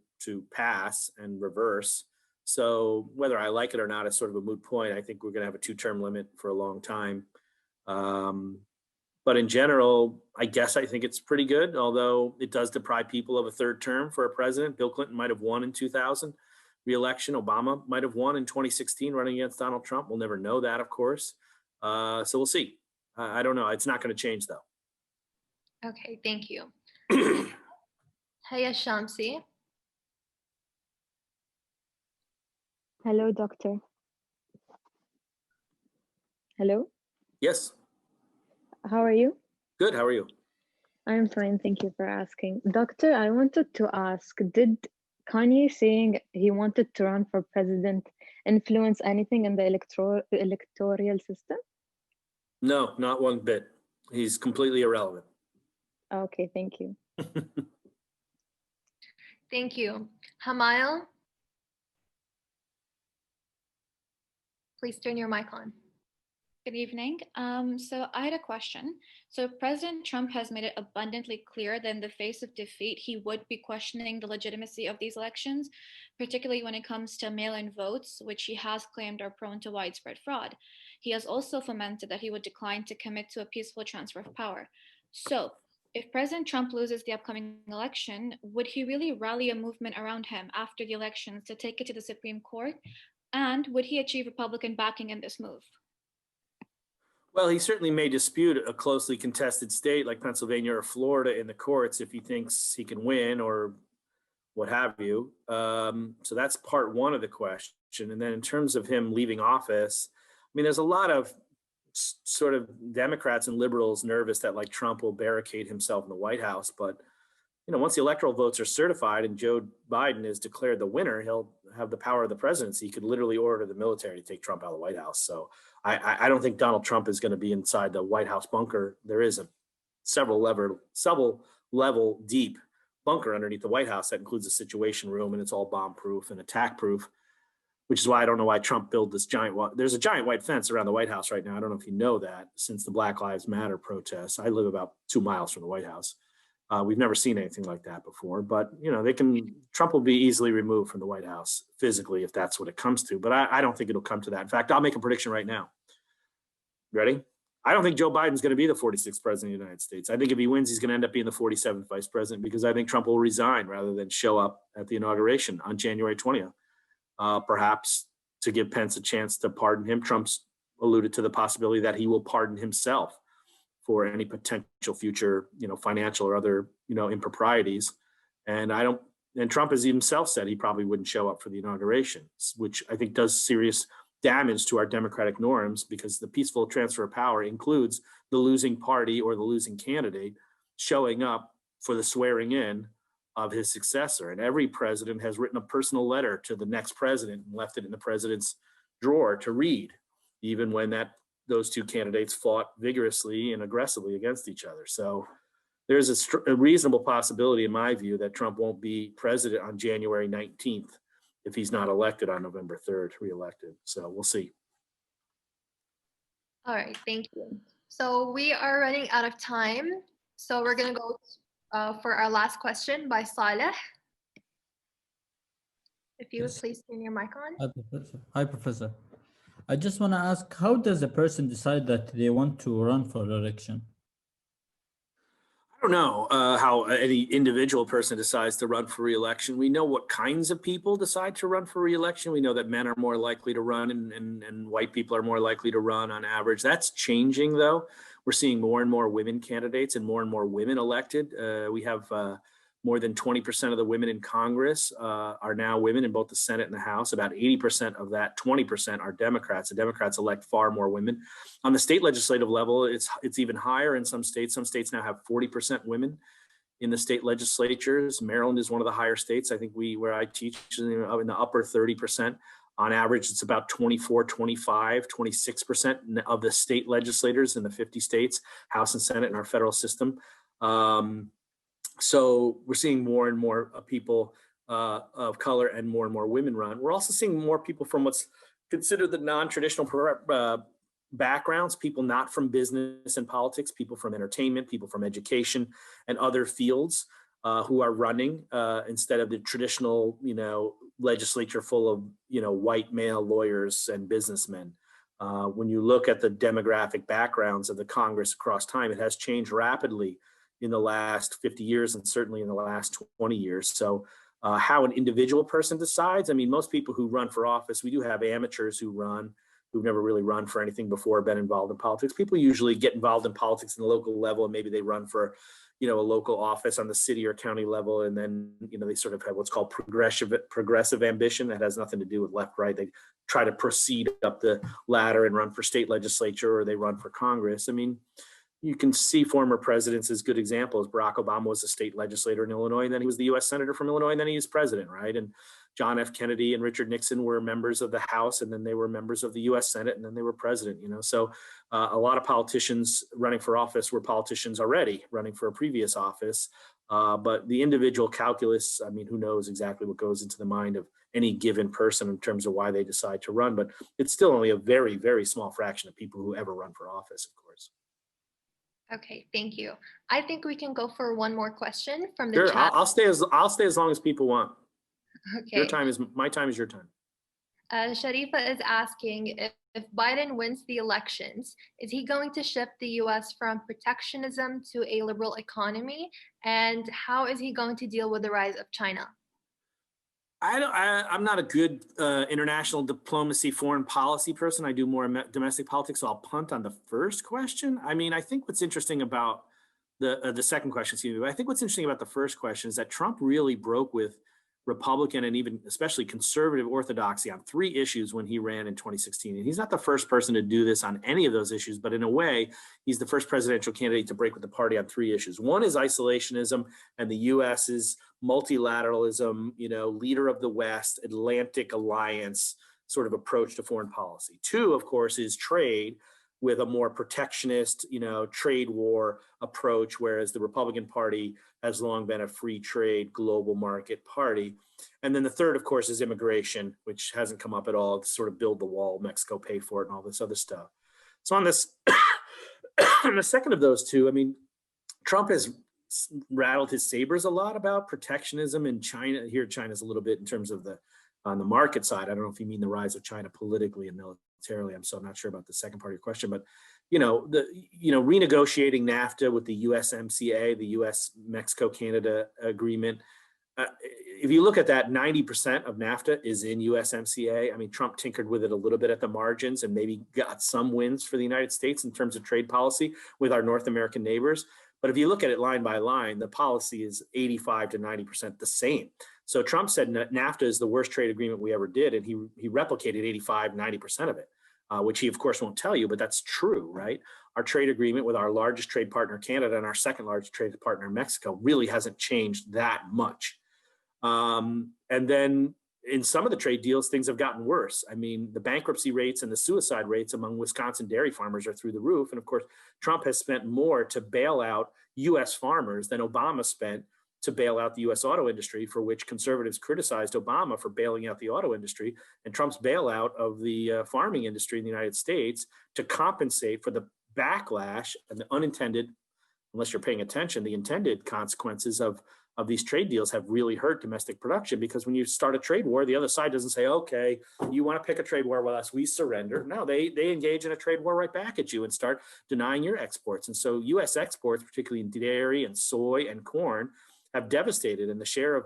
pass and reverse. So whether I like it or not is sort of a moot point. I think we're going to have a 2-term limit for a long time. But in general, I guess I think it's pretty good, although it does deprive people of a 3rd term for a president. Bill Clinton might have won in 2000 re-election. Obama might have won in 2016 running against Donald Trump. We'll never know that, of course. So we'll see. I don't know. It's not going to change, though. Okay, thank you. Hey, Shamsi. Hello, doctor. Hello. Yes. How are you? Good. How are you? I'm fine. Thank you for asking. Doctor, I wanted to ask, did Kanye saying he wanted to run for president influence anything in the electoral system? No, not one bit. He's completely irrelevant. Okay, thank you. Thank you. Hamail, please turn your mic on. Good evening. So I had a question. So President Trump has made it abundantly clear that in the face of defeat, he would be questioning the legitimacy of these elections, particularly when it comes to mail-in votes, which he has claimed are prone to widespread fraud. He has also fomented that he would decline to commit to a peaceful transfer of power. So if President Trump loses the upcoming election, would he really rally a movement around him after the elections to take it to the Supreme Court? And would he achieve Republican backing in this move? Well, he certainly may dispute a closely contested state like Pennsylvania or Florida in the courts if he thinks he can win or what have you. So that's part one of the question. And then in terms of him leaving office, I mean, there's a lot of sort of Democrats and liberals nervous that like Trump will barricade himself in the White House. But, you know, once the electoral votes are certified and Joe Biden is declared the winner, he'll have the power of the presidency. He could literally order the military to take Trump out of the White House. So I don't think Donald Trump is going to be inside the White House bunker. There is a several level deep bunker underneath the White House that includes a situation room, and it's all bomb proof and attack proof, which is why I don't know why Trump built this giant. There's a giant white fence around the White House right now. I don't know if you know that since the Black Lives Matter protests. I live about 2 miles from the White House. We've never seen anything like that before, but you know, Trump will be easily removed from the White House physically if that's what it comes to, but I don't think it'll come to that. In fact, I'll make a prediction right now. Ready? I don't think Joe Biden's going to be the 46th president of the United States. I think if he wins, he's going to end up being the 47th vice president because I think Trump will resign rather than show up at the inauguration on January 20th, perhaps to give Pence a chance to pardon him. Trump's alluded to the possibility that he will pardon himself for any potential future, you know, financial or other, you know, improprieties. And Trump has himself said he probably wouldn't show up for the inauguration, which I think does serious damage to our democratic norms because the peaceful transfer of power includes the losing party or the losing candidate showing up for the swearing in of his successor. And every president has written a personal letter to the next president and left it in the president's drawer to read, even when those two candidates fought vigorously and aggressively against each other. So there's a reasonable possibility, in my view, that Trump won't be president on January 19th if he's not elected on November 3rd, reelected. So we'll see. All right, thank you. So we are running out of time. So we're going to go for our last question by Schaller. If you would please turn your mic on. Hi, Professor. Hi, Professor. I just want to ask, how does a person decide that they want to run for election? I don't know how any individual person decides to run for re-election. We know what kinds of people decide to run for re-election. We know that men are more likely to run and white people are more likely to run on average. That's changing, though. We're seeing more and more women candidates and more women elected. We have more than 20% of the women in Congress are now women in both the Senate and the House. About 80% of that 20% are Democrats. The Democrats elect far more women. On the state legislative level, it's even higher in some states. Some states now have 40% women in the state legislatures. Maryland is one of the higher states. I think where I teach in the upper 30%. On average, it's about 24, 25, 26% of the state legislators in the 50 states, House and Senate in our federal system. So we're seeing more and more people of color and more women run. We're also seeing more people from what's considered the non-traditional backgrounds, people not from business and politics, people from entertainment, people from education and other fields who are running instead of the traditional, legislature full of, white male lawyers and businessmen. When you look at the demographic backgrounds of the Congress across time, it has changed rapidly in the last 50 years and certainly in the last 20 years. So how an individual person decides, I mean, most people who run for office, we do have amateurs who run, who've never really run for anything before, been involved in politics. People usually get involved in politics in the local level, and maybe they run for, a local office on the city or county level. And then, they sort of have what's called progressive ambition that has nothing to do with left, right. They try to proceed up the ladder and run for state legislature, or they run for Congress. I mean, you can see former presidents as good examples. Barack Obama was a state legislator in Illinois, and then he was the U.S. senator from Illinois, and then he was president, right? And John F. Kennedy and Richard Nixon were members of the House, and then they were members of the U.S. Senate, and then they were president. So a lot of politicians running for office were politicians already running for a previous office. But the individual calculus, I mean, who knows exactly what goes into the mind of any given person in terms of why they decide to run, but it's still only a very, very small fraction of people who ever run for office, of course. Okay, thank you. I think we can go for one more question from the Sure, chat. I'll stay as long as people want. Okay. My time is your time. Sharifa is asking if Biden wins the elections, is he going to shift the US from protectionism to a liberal economy? And how is he going to deal with the rise of China? I'm not a good international diplomacy, foreign policy person. I do more domestic politics, so I'll punt on the first question. I mean, I think what's interesting about the second question, excuse me, but I think what's interesting about the first question is that Trump really broke with Republican and even especially conservative orthodoxy on 3 issues when he ran in 2016. And he's not the first person to do this on any of those issues, but in a way, he's the first presidential candidate to break with the party on 3 issues. One is isolationism and the US's multilateralism, leader of the West, Atlantic alliance sort of approach to foreign policy. 2, of course, is trade with a more protectionist, trade war approach, whereas the Republican Party has long been a free trade, global market party. And then the 3rd, of course, is immigration, which hasn't come up at all, to sort of build the wall, Mexico pay for it, and all this other stuff. So on this, on the second of those 2, I mean, Trump has rattled his sabers a lot about protectionism in China. Here, China's a little bit in terms of on the market side. I don't know if you mean the rise of China politically and militarily. I'm not sure about the second part of your question, but renegotiating NAFTA with the USMCA, the US-Mexico-Canada agreement. If you look at that, 90% of NAFTA is in USMCA. I mean, Trump tinkered with it a little bit at the margins and maybe got some wins for the United States in terms of trade policy with our North American neighbors. But if you look at it line by line, the policy is 85 to 90% the same. So Trump said NAFTA is the worst trade agreement we ever did, and he replicated 85, 90% of it, which he, of course, won't tell you, but that's true, right? Our trade agreement with our largest trade partner, Canada, and our second largest trade partner, Mexico, really hasn't changed that much. And then in some of the trade deals, things have gotten worse. I mean, the bankruptcy rates and the suicide rates among Wisconsin dairy farmers are through the roof. And of course, Trump has spent more to bail out US farmers than Obama spent to bail out the US auto industry, for which conservatives criticized Obama for bailing out the auto industry. And Trump's bailout of the farming industry in the United States to compensate for the backlash and the unintended, unless you're paying attention, the intended consequences of these trade deals have really hurt domestic production, because when you start a trade war, the other side doesn't say, okay, you want to pick a trade war with us, we surrender. No, they engage in a trade war right back at you and start denying your exports. And so US exports, particularly in dairy and soy and corn, have devastated, and the share of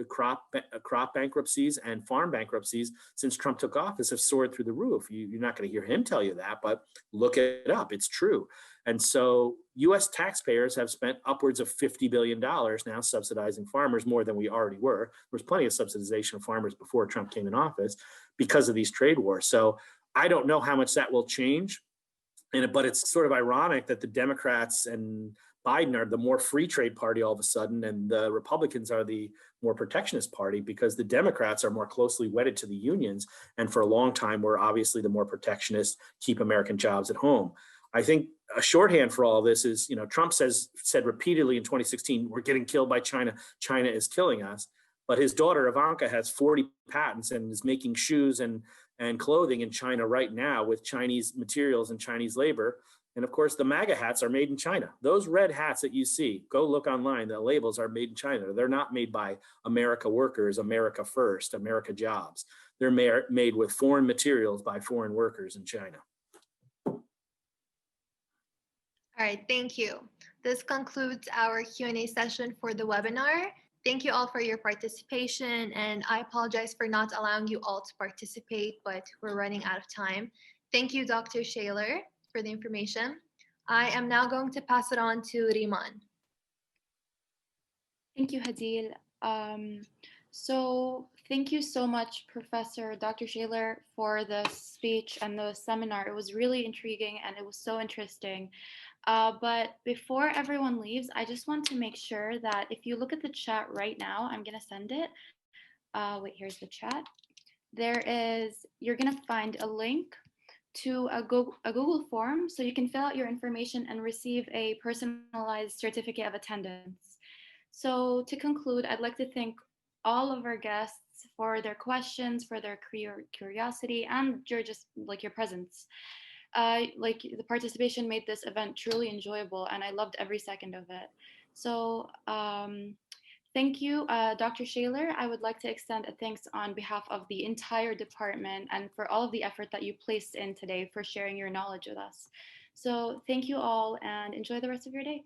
crop bankruptcies and farm bankruptcies since Trump took office have soared through the roof. You're not going to hear him tell you that, but look it up. It's true. And so US taxpayers have spent upwards of $50 billion now subsidizing farmers, more than we already were. There was plenty of subsidization of farmers before Trump came in office because of these trade wars. So I don't know how much that will change. But it's sort of ironic that the Democrats and Biden are the more free trade party all of a sudden, and the Republicans are the more protectionist party, because the Democrats are more closely wedded to the unions. And for a long time, we're obviously the more protectionist, keep American jobs at home. I think a shorthand for all of this is, Trump said repeatedly in 2016, we're getting killed by China. China is killing us. But his daughter, Ivanka, has 40 patents and is making shoes and clothing in China right now with Chinese materials and Chinese labor. And of course, the MAGA hats are made in China. Those red hats that you see, go look online, the labels are made in China. They're not made by America workers, America first, America jobs. They're made with foreign materials by foreign workers in China. All right, thank you. This concludes our Q&A session for the webinar. Thank you all for your participation, and I apologize for not allowing you all to participate, but we're running out of time. Thank you, Dr. Schaller, for the information. I am now going to pass it on to Riman. Thank you, Hadil. So thank you so much, Professor Dr. Schaller, for the speech and the seminar. It was really intriguing and it was so interesting. But before everyone leaves, I just want to make sure that if you look at the chat right now, I'm going to send it. wait, here's the chat. You're gonna find a link to a Google form so you can fill out your information and receive a personalized certificate of attendance. So to conclude, I'd like to thank all of our guests for their questions, for their curiosity, and your presence. Like the participation made this event truly enjoyable, and I loved every second of it. So thank you, Dr. Schaller. I would like to extend a thanks on behalf of the entire department and for all of the effort that you placed in today for sharing your knowledge with us. So thank you all and enjoy the rest of your day.